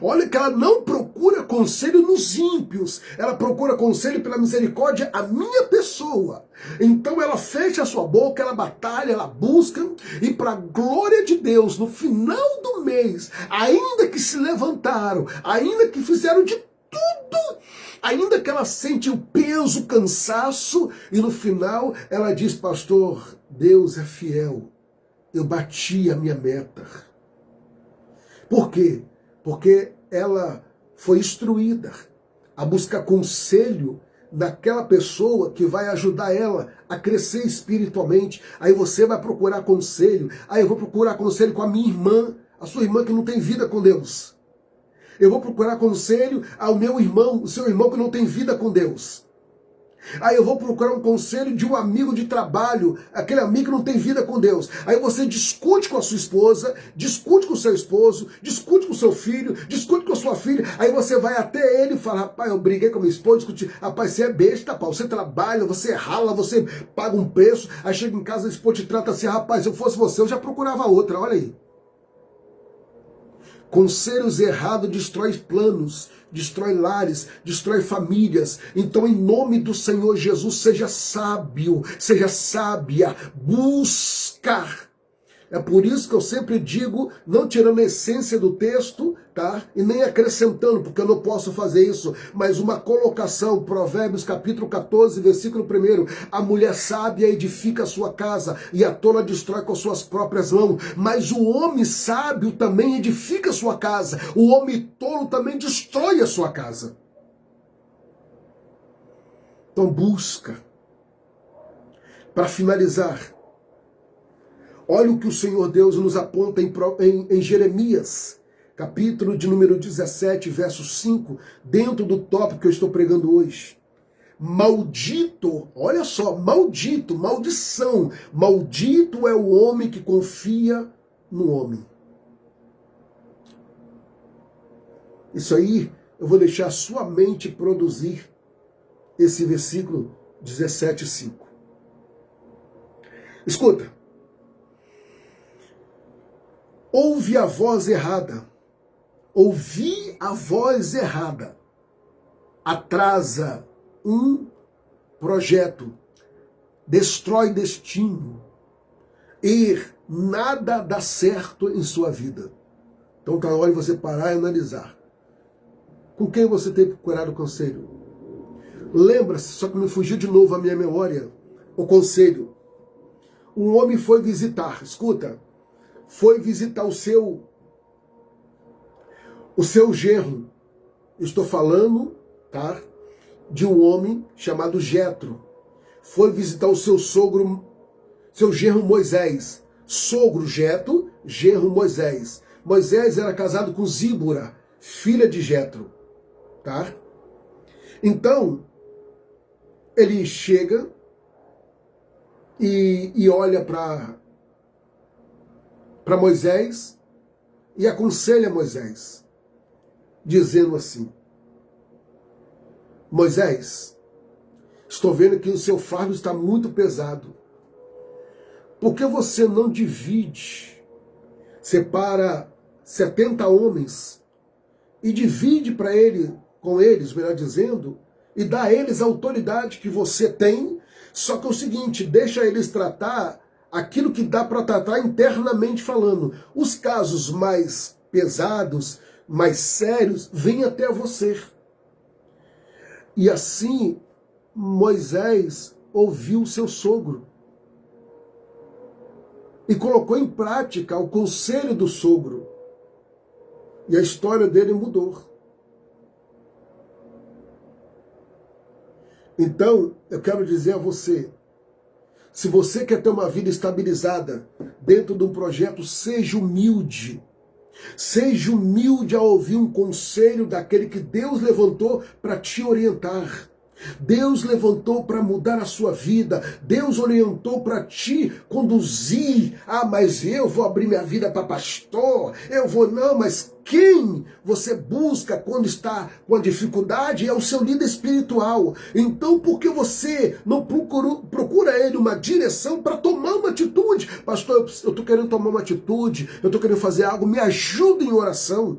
Olha que ela não procura conselho nos ímpios, ela procura conselho pela misericórdia a minha pessoa. Então ela fecha a sua boca, ela batalha, ela busca, e para a glória de Deus, no final do mês, ainda que se levantaram, ainda que fizeram de tudo, ainda que ela sente o peso, o cansaço, e no final ela diz, pastor, Deus é fiel, eu bati a minha meta. Por quê? Porque ela foi instruída a buscar conselho daquela pessoa que vai ajudar ela a crescer espiritualmente. Aí você vai procurar conselho, aí eu vou procurar conselho com a minha irmã, a sua irmã que não tem vida com Deus. Eu vou procurar conselho ao meu irmão, o seu irmão que não tem vida com Deus. Aí eu vou procurar um conselho de um amigo de trabalho, aquele amigo que não tem vida com Deus. Aí você discute com a sua esposa, discute com o seu esposo, discute com o seu filho, discute com a sua filha. Aí você vai até ele e fala, rapaz, eu briguei com a minha esposa, discuti. Rapaz, você é besta, pá. Você trabalha, você rala, você paga um preço. Aí chega em casa, a esposa te trata assim, rapaz, se eu fosse você, eu já procurava outra, olha aí. Conselhos errados destrói planos, destrói lares, destrói famílias. Então, em nome do Senhor Jesus, seja sábio, seja sábia, buscar. É por isso que eu sempre digo, não tirando a essência do texto, tá? E nem acrescentando, porque eu não posso fazer isso, mas uma colocação, Provérbios capítulo 14, versículo 1, a mulher sábia edifica a sua casa e a tola destrói com as suas próprias mãos, mas o homem sábio também edifica a sua casa, o homem tolo também destrói a sua casa. Então busca. Para finalizar, olha o que o Senhor Deus nos aponta em Jeremias, capítulo de número 17, verso 5, dentro do tópico que eu estou pregando hoje. Maldito, olha só, maldito, maldição, maldito é o homem que confia no homem. Isso aí, eu vou deixar a sua mente produzir esse versículo 17, 5. Escuta. ouve a voz errada. Ouvir a voz errada atrasa um projeto, destrói destino e nada dá certo em sua vida. Então está na hora de você parar e analisar. Com quem você tem procurado conselho? Lembra-se, só que me fugiu de novo a minha memória, o conselho. Um homem foi visitar, escuta, foi visitar o seu genro. Estou falando, tá, de um homem chamado Jetro. Foi visitar o seu sogro, seu genro Moisés. Sogro Jetro, genro Moisés. Moisés era casado com Zíbora, filha de Jetro, tá? Então, ele chega e olha para Moisés e aconselha Moisés, dizendo assim: Moisés, estou vendo que o seu fardo está muito pesado. Por que você não divide, separa 70 homens e divide para ele, com eles, melhor dizendo, e dá a eles a autoridade que você tem, só que é o seguinte, deixa eles tratar aquilo que dá para tratar internamente falando. Os casos mais pesados, mais sérios, vêm até você. E assim, Moisés ouviu seu sogro e colocou em prática o conselho do sogro. E a história dele mudou. Então, eu quero dizer a você, se você quer ter uma vida estabilizada dentro de um projeto, seja humilde. Seja humilde ao ouvir um conselho daquele que Deus levantou para te orientar. Deus levantou para mudar a sua vida. Deus orientou para te conduzir. Ah, mas eu vou abrir minha vida para pastor. Eu vou não, mas quem você busca quando está com a dificuldade é o seu líder espiritual. Então por que você não procura ele uma direção para tomar uma atitude? Pastor, eu estou querendo tomar uma atitude, eu estou querendo fazer algo, me ajuda em oração.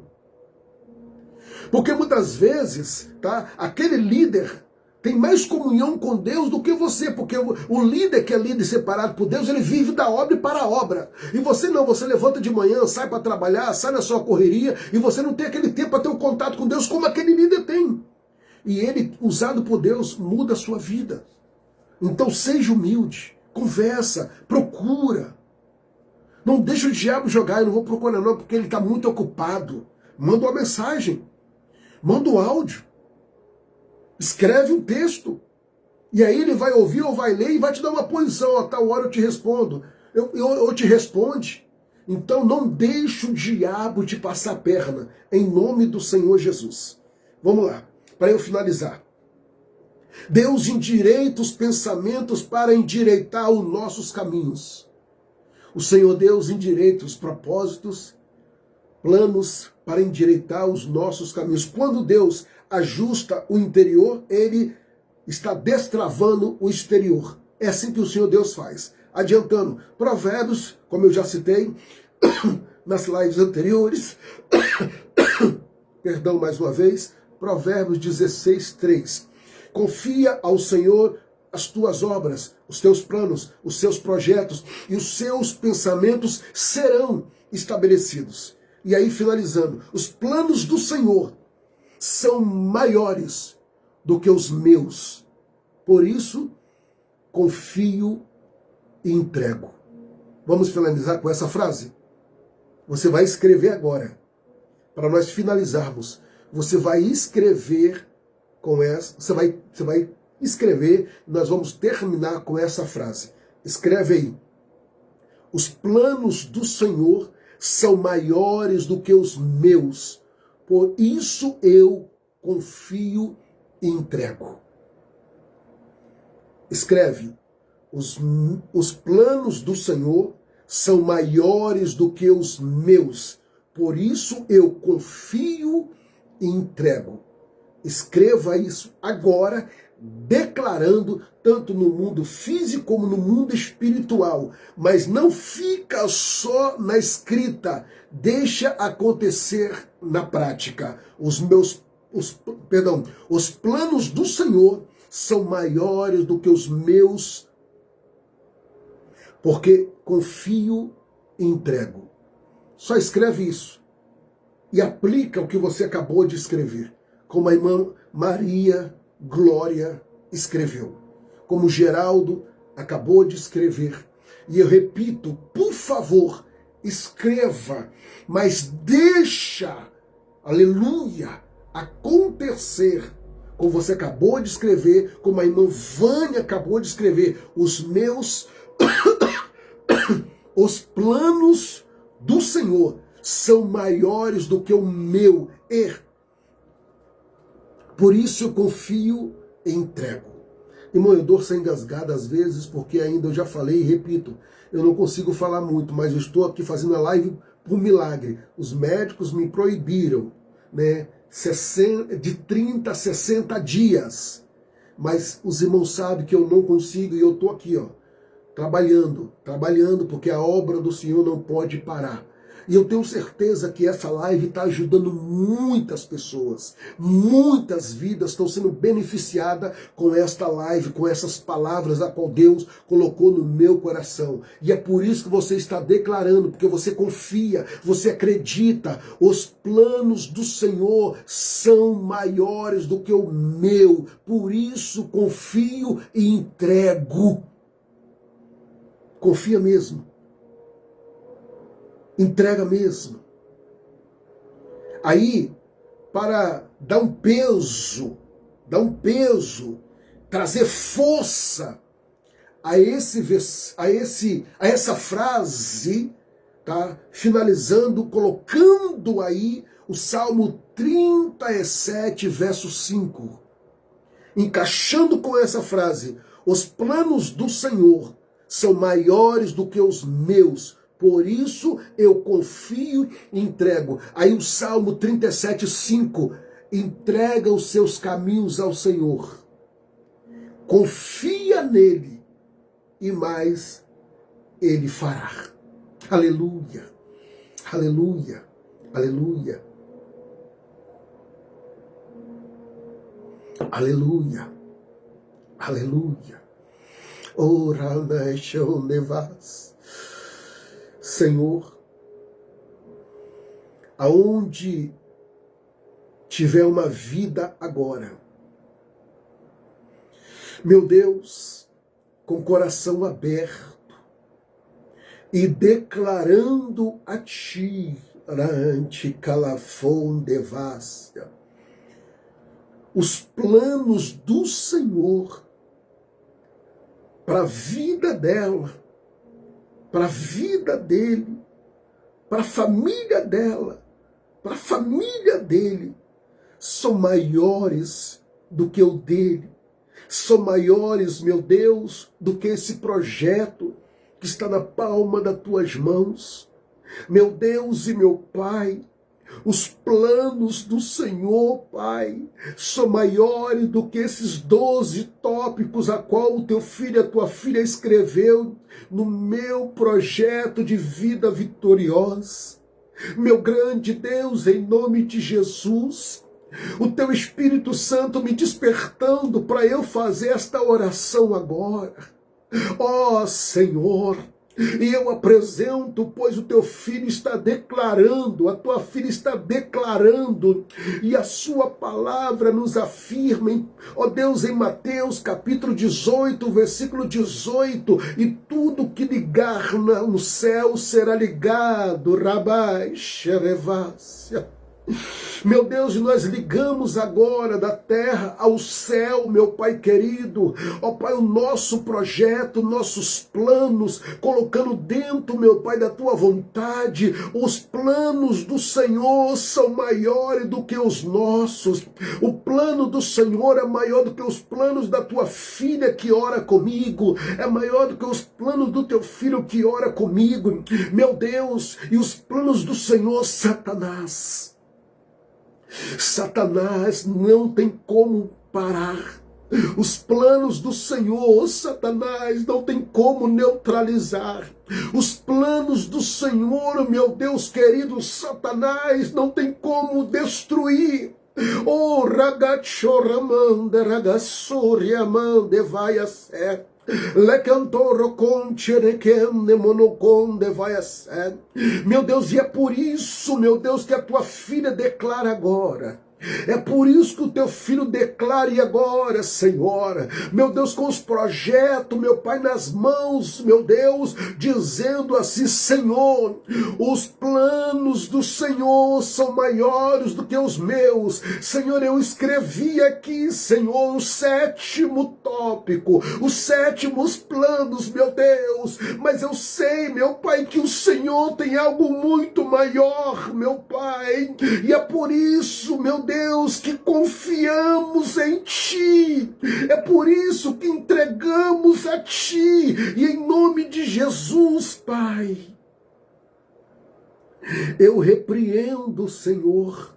Porque muitas vezes, tá, aquele líder tem mais comunhão com Deus do que você, porque o líder que é líder separado por Deus, ele vive da obra e para a obra. E você não, você levanta de manhã, sai para trabalhar, sai na sua correria, e você não tem aquele tempo para ter um contato com Deus como aquele líder tem. E ele, usado por Deus, muda a sua vida. Então seja humilde, conversa, procura. Não deixa o diabo jogar, eu não vou procurar não, porque ele está muito ocupado. Manda uma mensagem, manda um áudio. Escreve um texto, e aí ele vai ouvir ou vai ler e vai te dar uma posição. A tal hora eu te respondo, eu te responde. Então não deixe o diabo te passar a perna, em nome do Senhor Jesus. Vamos lá, para eu finalizar. Deus endireita os pensamentos para endireitar os nossos caminhos. O Senhor Deus endireita os propósitos, planos para endireitar os nossos caminhos. Quando Deus ajusta o interior, ele está destravando o exterior. É assim que o Senhor Deus faz. Adiantando, Provérbios, como eu já citei nas lives anteriores, perdão mais uma vez, Provérbios 16:3. Confia ao Senhor as tuas obras, os teus planos, os seus projetos e os seus pensamentos serão estabelecidos. E aí, finalizando, os planos do Senhor são maiores do que os meus. Por isso, confio e entrego. Vamos finalizar com essa frase? Você vai escrever agora. Para nós finalizarmos, você vai escrever com essa, você vai escrever, nós vamos terminar com essa frase. Escreve aí. Os planos do Senhor são maiores do que os meus. Por isso eu confio e entrego. Escreve. Os planos do Senhor são maiores do que os meus. Por isso eu confio e entrego. Escreva isso agora, declarando, tanto no mundo físico como no mundo espiritual. Mas não fica só na escrita, deixa acontecer na prática. Os planos do Senhor são maiores do que os meus, porque confio e entrego. Só escreve isso e aplica o que você acabou de escrever, como a irmã Maria Glória escreveu, como Geraldo acabou de escrever. E eu repito, por favor, escreva, mas deixa, aleluia, acontecer, como você acabou de escrever, como a irmã Vânia acabou de escrever, os planos do Senhor são maiores do que o meu erro. Por isso eu confio e entrego. Irmão, eu dou sem engasgada às vezes, porque ainda eu já falei e repito, eu não consigo falar muito, mas eu estou aqui fazendo a live por milagre. Os médicos me proibiram, né, de 30 a 60 dias. Mas os irmãos sabem que eu não consigo e eu estou aqui, trabalhando, porque a obra do Senhor não pode parar. E eu tenho certeza que essa live está ajudando muitas pessoas. Muitas vidas estão sendo beneficiadas com esta live, com essas palavras a qual Deus colocou no meu coração. E é por isso que você está declarando, porque você confia, você acredita. Os planos do Senhor são maiores do que o meu. Por isso confio e entrego. Confia mesmo. Entrega mesmo. Aí, para dar um peso, trazer força a essa frase, tá? Finalizando, colocando aí o Salmo 37, verso 5. Encaixando com essa frase, os planos do Senhor são maiores do que os meus. Por isso eu confio e entrego. Aí o Salmo 37, 5. Entrega os seus caminhos ao Senhor. Confia nele e mais ele fará. Aleluia. Aleluia. Aleluia. Aleluia. Aleluia. Ora naixão nevas. Senhor, aonde tiver uma vida agora, meu Deus, com coração aberto e declarando a Ti, ante calafon devassia, os planos do Senhor para a vida dela, para a vida dele, para a família dela, para a família dele, são maiores do que o dele, são maiores, meu Deus, do que esse projeto que está na palma das tuas mãos. Meu Deus e meu Pai, os planos do Senhor, Pai, são maiores do que esses 12 tópicos a qual o teu filho e a tua filha escreveu no meu projeto de vida vitoriosa. Meu grande Deus, em nome de Jesus, o teu Espírito Santo me despertando para eu fazer esta oração agora. Ó Senhor, e eu apresento, pois o teu filho está declarando, a tua filha está declarando, e a sua palavra nos afirma, ó Deus, em Mateus capítulo 18, versículo 18, e tudo que ligar no céu será ligado, Rabai Sherevácia. Meu Deus, nós ligamos agora da terra ao céu, meu Pai querido. Ó Pai, o nosso projeto, nossos planos, colocando dentro, meu Pai, da tua vontade. Os planos do Senhor são maiores do que os nossos. O plano do Senhor é maior do que os planos da tua filha que ora comigo. É maior do que os planos do teu filho que ora comigo. Meu Deus, e os planos do Senhor, Satanás não tem como parar. Os planos do Senhor, Satanás, não tem como neutralizar. Os planos do Senhor, meu Deus querido, Satanás, não tem como destruir. Oh, ragazzoramande, ragassoriamande, vai a sé. Lecantoro concherequende monoconde vai a sé. Meu Deus, e é por isso, meu Deus, que a tua filha declara agora. É por isso que o teu filho declare agora, Senhor, meu Deus, com os projetos, meu Pai, nas mãos, meu Deus, dizendo assim, Senhor, os planos do Senhor são maiores do que os meus. Senhor, eu escrevi aqui, Senhor, o 7º tópico, os 7º planos, meu Deus, mas eu sei, meu Pai, que o Senhor tem algo muito maior, meu Pai, e é por isso, meu Deus, que confiamos em Ti, é por isso que entregamos a Ti, e em nome de Jesus, Pai, eu repreendo, Senhor,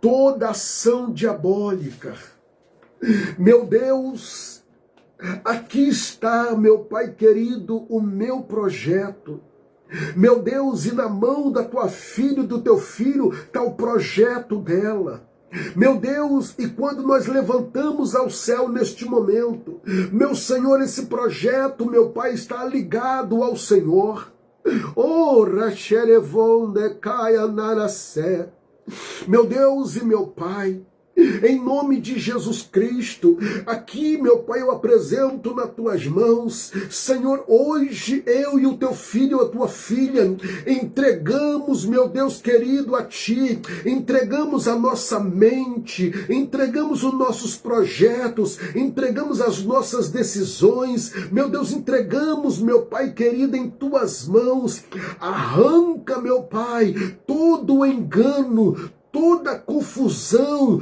toda ação diabólica. Meu Deus, aqui está, meu Pai querido, o meu projeto. Meu Deus, e na mão da tua filha e do teu filho está o projeto dela. Meu Deus, e quando nós levantamos ao céu neste momento, meu Senhor, esse projeto, meu Pai, está ligado ao Senhor. Oh, Racherevon de Caia Naracé. Meu Deus e meu Pai, em nome de Jesus Cristo, aqui, meu Pai, eu apresento nas tuas mãos, Senhor, hoje eu e o teu filho, a tua filha, entregamos, meu Deus querido, a Ti, entregamos a nossa mente, entregamos os nossos projetos, entregamos as nossas decisões, meu Deus, entregamos, meu Pai querido, em tuas mãos, arranca, meu Pai, todo o engano, toda confusão,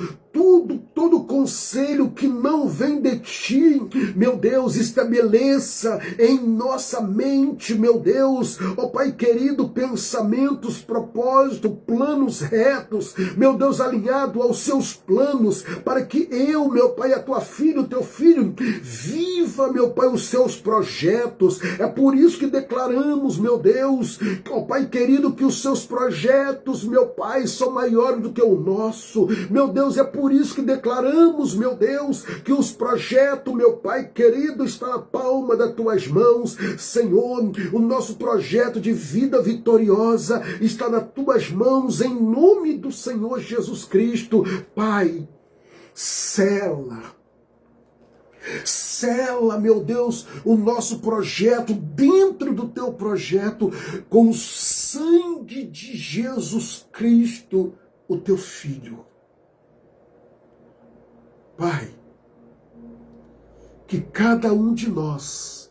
todo conselho que não vem de Ti, meu Deus, estabeleça em nossa mente, meu Deus, ó Pai querido, pensamentos, propósitos, planos retos, meu Deus, alinhado aos seus planos, para que eu, meu Pai, a tua filha, o teu filho, viva, meu Pai, os seus projetos. É por isso que declaramos, meu Deus, ó Pai querido, que os seus projetos, meu Pai, são maiores do que o nosso. Meu Deus, é por isso que declaramos, meu Deus, que os projetos, meu Pai querido, está na palma das tuas mãos. Senhor, o nosso projeto de vida vitoriosa está nas tuas mãos, em nome do Senhor Jesus Cristo. Pai, sela, meu Deus, o nosso projeto dentro do teu projeto com o sangue de Jesus Cristo, o teu Filho. Pai, que cada um de nós,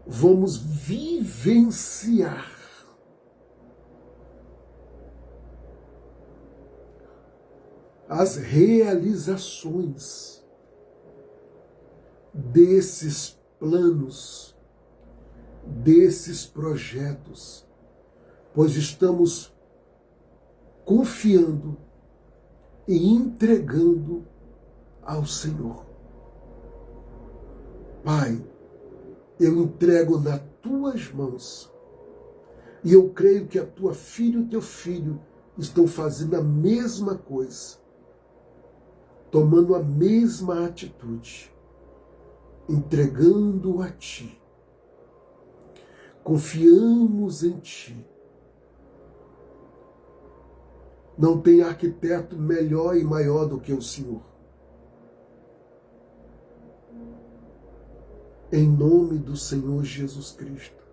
vamos vivenciar as realizações desses planos, desses projetos, pois estamos confiando e entregando ao Senhor. Pai, eu entrego nas tuas mãos e eu creio que a tua filha e o teu filho estão fazendo a mesma coisa, tomando a mesma atitude, entregando a Ti. Confiamos em Ti. Não tem arquiteto melhor e maior do que o Senhor. Em nome do Senhor Jesus Cristo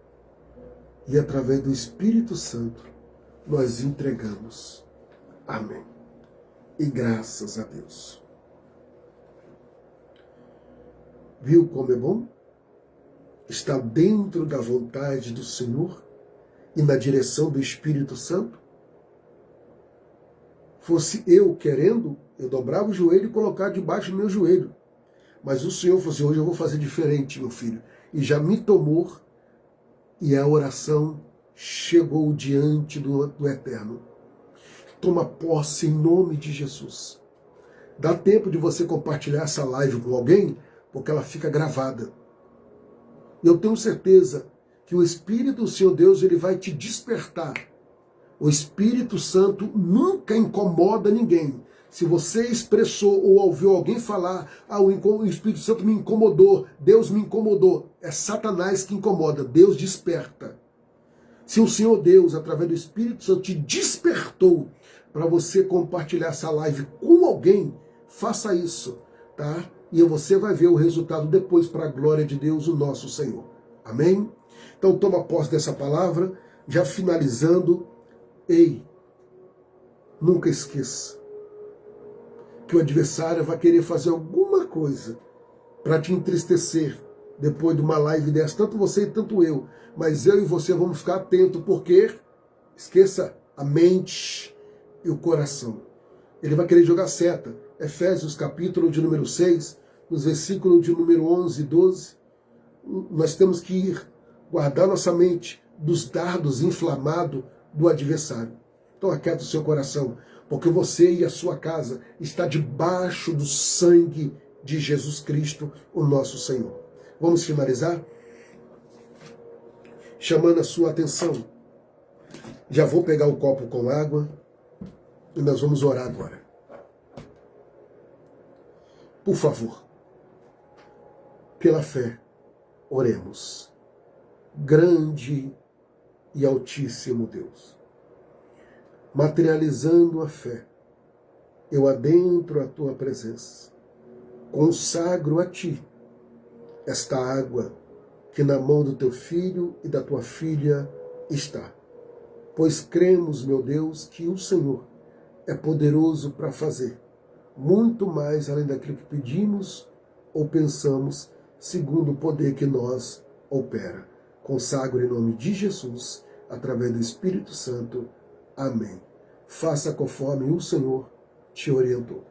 e através do Espírito Santo, nós entregamos. Amém. E graças a Deus. Viu como é bom? Está dentro da vontade do Senhor e na direção do Espírito Santo? Fosse eu querendo, eu dobrava o joelho e colocava debaixo do meu joelho. Mas o Senhor falou assim, hoje eu vou fazer diferente, meu filho. E já me tomou, e a oração chegou diante do Eterno. Toma posse em nome de Jesus. Dá tempo de você compartilhar essa live com alguém, porque ela fica gravada. E eu tenho certeza que o Espírito do Senhor Deus, ele vai te despertar. O Espírito Santo nunca incomoda ninguém. Se você expressou ou ouviu alguém falar, o Espírito Santo me incomodou, Deus me incomodou, é Satanás que incomoda, Deus desperta. Se o Senhor Deus, através do Espírito Santo, te despertou para você compartilhar essa live com alguém, faça isso, tá? E você vai ver o resultado depois para a glória de Deus, o nosso Senhor. Amém? Então toma posse dessa palavra, já finalizando. Ei, nunca esqueça que o adversário vai querer fazer alguma coisa para te entristecer depois de uma live dessa, tanto você e tanto eu. Mas eu e você vamos ficar atentos, porque, esqueça, a mente e o coração. Ele vai querer jogar seta. Efésios capítulo de número 6, nos versículos de número 11 e 12, nós temos que ir guardar nossa mente dos dardos inflamados do adversário. Então aquieta o seu coração, porque você e a sua casa está debaixo do sangue de Jesus Cristo, o nosso Senhor. Vamos finalizar? Chamando a sua atenção. Já vou pegar o copo com água e nós vamos orar agora. Por favor, pela fé, oremos. Grande e altíssimo Deus, materializando a fé, eu adentro a tua presença, consagro a ti esta água que na mão do teu filho e da tua filha está. Pois cremos, meu Deus, que o Senhor é poderoso para fazer muito mais além daquilo que pedimos ou pensamos, segundo o poder que nós opera. Consagro em nome de Jesus, através do Espírito Santo. Amém. Faça conforme o Senhor te orientou.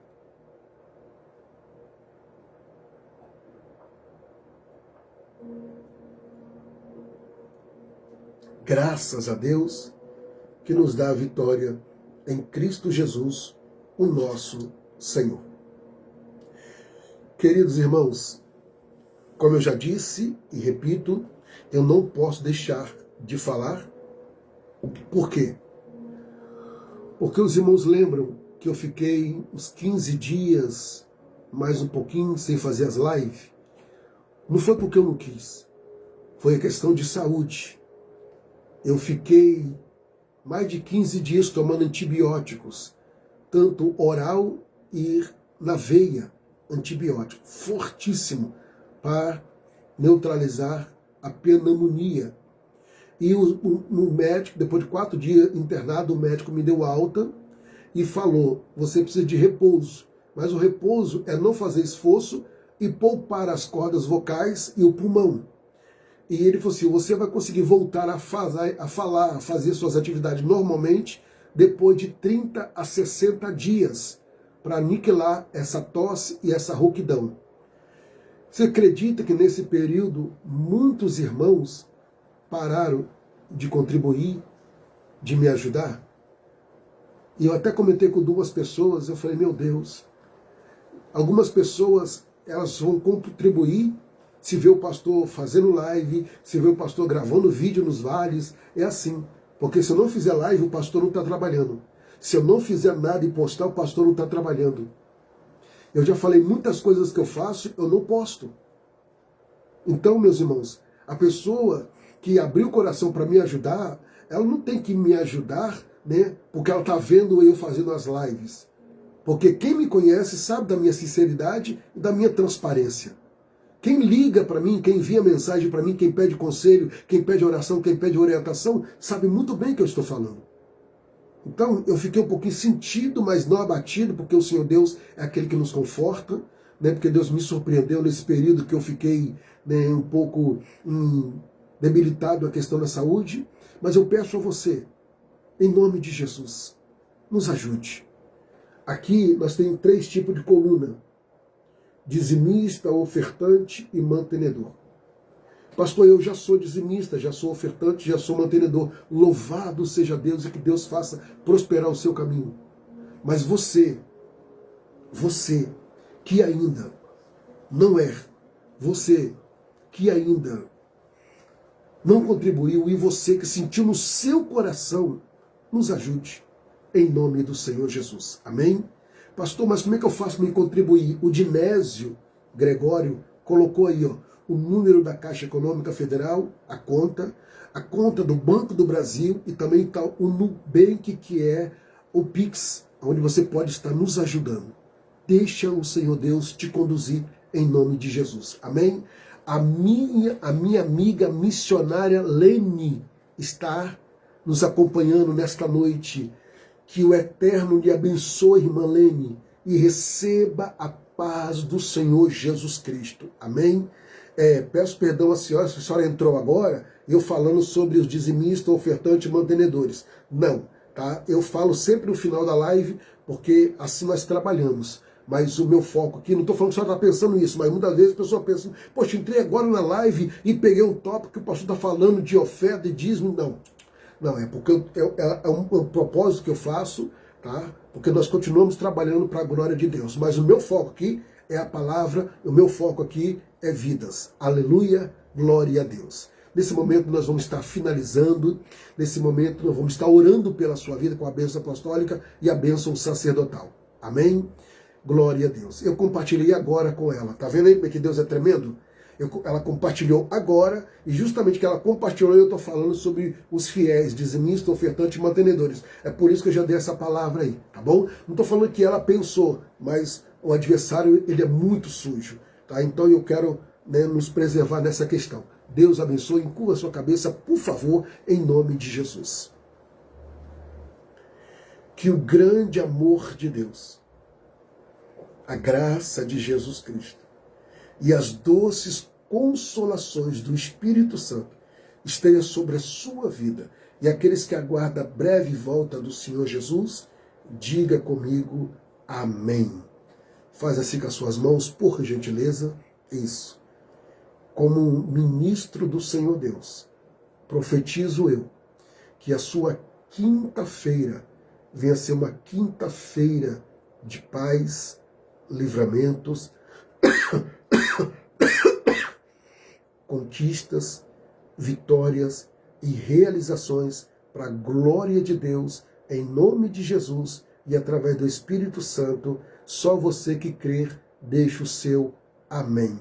Graças a Deus que nos dá a vitória em Cristo Jesus, o nosso Senhor. Queridos irmãos, como eu já disse e repito, eu não posso deixar de falar. Por quê? Porque os irmãos lembram que eu fiquei uns 15 dias, mais um pouquinho, sem fazer as lives. Não foi porque eu não quis, foi a questão de saúde. Eu fiquei mais de 15 dias tomando antibióticos, tanto oral e na veia, antibiótico fortíssimo, para neutralizar a pneumonia. E o médico, depois de 4 dias internado, o médico me deu alta e falou, você precisa de repouso. Mas o repouso é não fazer esforço e poupar as cordas vocais e o pulmão. E ele falou assim, você vai conseguir voltar a falar, a fazer suas atividades normalmente depois de 30 a 60 dias para aniquilar essa tosse e essa rouquidão. Você acredita que nesse período muitos irmãos pararam de contribuir, de me ajudar? E eu até comentei com 2 pessoas, eu falei, meu Deus, algumas pessoas elas vão contribuir se vê o pastor fazendo live, se vê o pastor gravando vídeo nos vales, é assim. Porque se eu não fizer live, o pastor não está trabalhando. Se eu não fizer nada e postar, o pastor não está trabalhando. Eu já falei muitas coisas que eu faço, eu não posto. Então, meus irmãos, a pessoa que abriu o coração para me ajudar, ela não tem que me ajudar, né, porque ela está vendo eu fazendo as lives. Porque quem me conhece sabe da minha sinceridade e da minha transparência. Quem liga para mim, quem envia mensagem para mim, quem pede conselho, quem pede oração, quem pede orientação, sabe muito bem o que eu estou falando. Então, eu fiquei um pouquinho sentido, mas não abatido, porque o Senhor Deus é aquele que nos conforta, né? Porque Deus me surpreendeu nesse período que eu fiquei, né, um pouco debilitado a questão da saúde. Mas eu peço a você, em nome de Jesus, nos ajude. Aqui nós temos 3 tipos de coluna: dizimista, ofertante e mantenedor. Pastor, eu já sou dizimista, já sou ofertante, já sou mantenedor. Louvado seja Deus e que Deus faça prosperar o seu caminho. Mas você que ainda não é, você que ainda não contribuiu e você que sentiu no seu coração, nos ajude em nome do Senhor Jesus. Amém? Pastor, mas como é que eu faço para me contribuir? O Dinésio Gregório colocou aí, ó, o número da Caixa Econômica Federal, a conta do Banco do Brasil e também está o Nubank, que é o Pix, onde você pode estar nos ajudando. Deixa o Senhor Deus te conduzir em nome de Jesus. Amém? A minha amiga missionária Lene está nos acompanhando nesta noite. Que o Eterno lhe abençoe, irmã Lene, e receba a paz do Senhor Jesus Cristo. Amém? Peço perdão à senhora, se a senhora entrou agora, eu falando sobre os dizimistas, ofertantes e mantenedores. Não, tá? Eu falo sempre no final da live, porque assim nós trabalhamos. Mas o meu foco aqui, não estou falando que a senhora está pensando nisso, mas muitas vezes a pessoa pensa, poxa, entrei agora na live e peguei um tópico que o pastor está falando de oferta e dízimo. Não, é porque é um propósito que eu faço, tá? Porque nós continuamos trabalhando para a glória de Deus. Mas o meu foco aqui é a palavra, o meu foco aqui é vidas. Aleluia, glória a Deus. Nesse momento nós vamos estar finalizando, nesse momento nós vamos estar orando pela sua vida com a bênção apostólica e a bênção sacerdotal. Amém? Glória a Deus. Eu compartilhei agora com ela. Tá vendo aí como é que Deus é tremendo? Ela compartilhou agora, e justamente que ela compartilhou, eu estou falando sobre os fiéis, dizimistas, ofertantes e mantenedores. É por isso que eu já dei essa palavra aí, tá bom? Não estou falando que ela pensou, mas o adversário, ele é muito sujo, tá? Então eu quero, né, nos preservar nessa questão. Deus abençoe, encurva a sua cabeça, por favor, em nome de Jesus. Que o grande amor de Deus, a graça de Jesus Cristo e as doces consolações do Espírito Santo estejam sobre a sua vida. E aqueles que aguardam a breve volta do Senhor Jesus, diga comigo, amém. Faz assim com as suas mãos, por gentileza, isso. Como um ministro do Senhor Deus, profetizo eu que a sua quinta-feira venha ser uma quinta-feira de paz, livramentos, conquistas, vitórias e realizações para a glória de Deus, em nome de Jesus e através do Espírito Santo. Só você que crer, deixa o seu amém.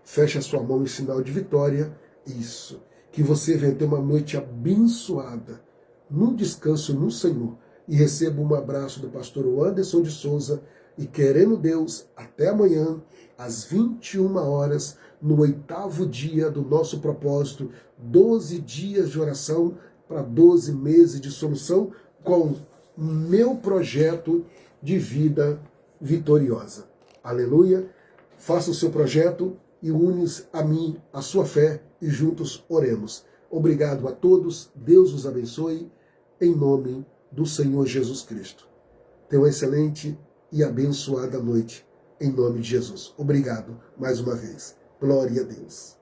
Feche a sua mão em sinal de vitória. Isso. Que você venha ter uma noite abençoada, num descanso no Senhor. E receba um abraço do pastor Anderson de Souza. E querendo Deus, até amanhã, às 21 horas, no 8º dia do nosso propósito, 12 dias de oração para 12 meses de solução, com meu projeto de vida vitoriosa. Aleluia! Faça o seu projeto e une-se a mim, a sua fé, e juntos oremos. Obrigado a todos, Deus os abençoe, em nome do Senhor Jesus Cristo. Tenha uma excelente e abençoada noite, em nome de Jesus. Obrigado mais uma vez. Glória a Deus.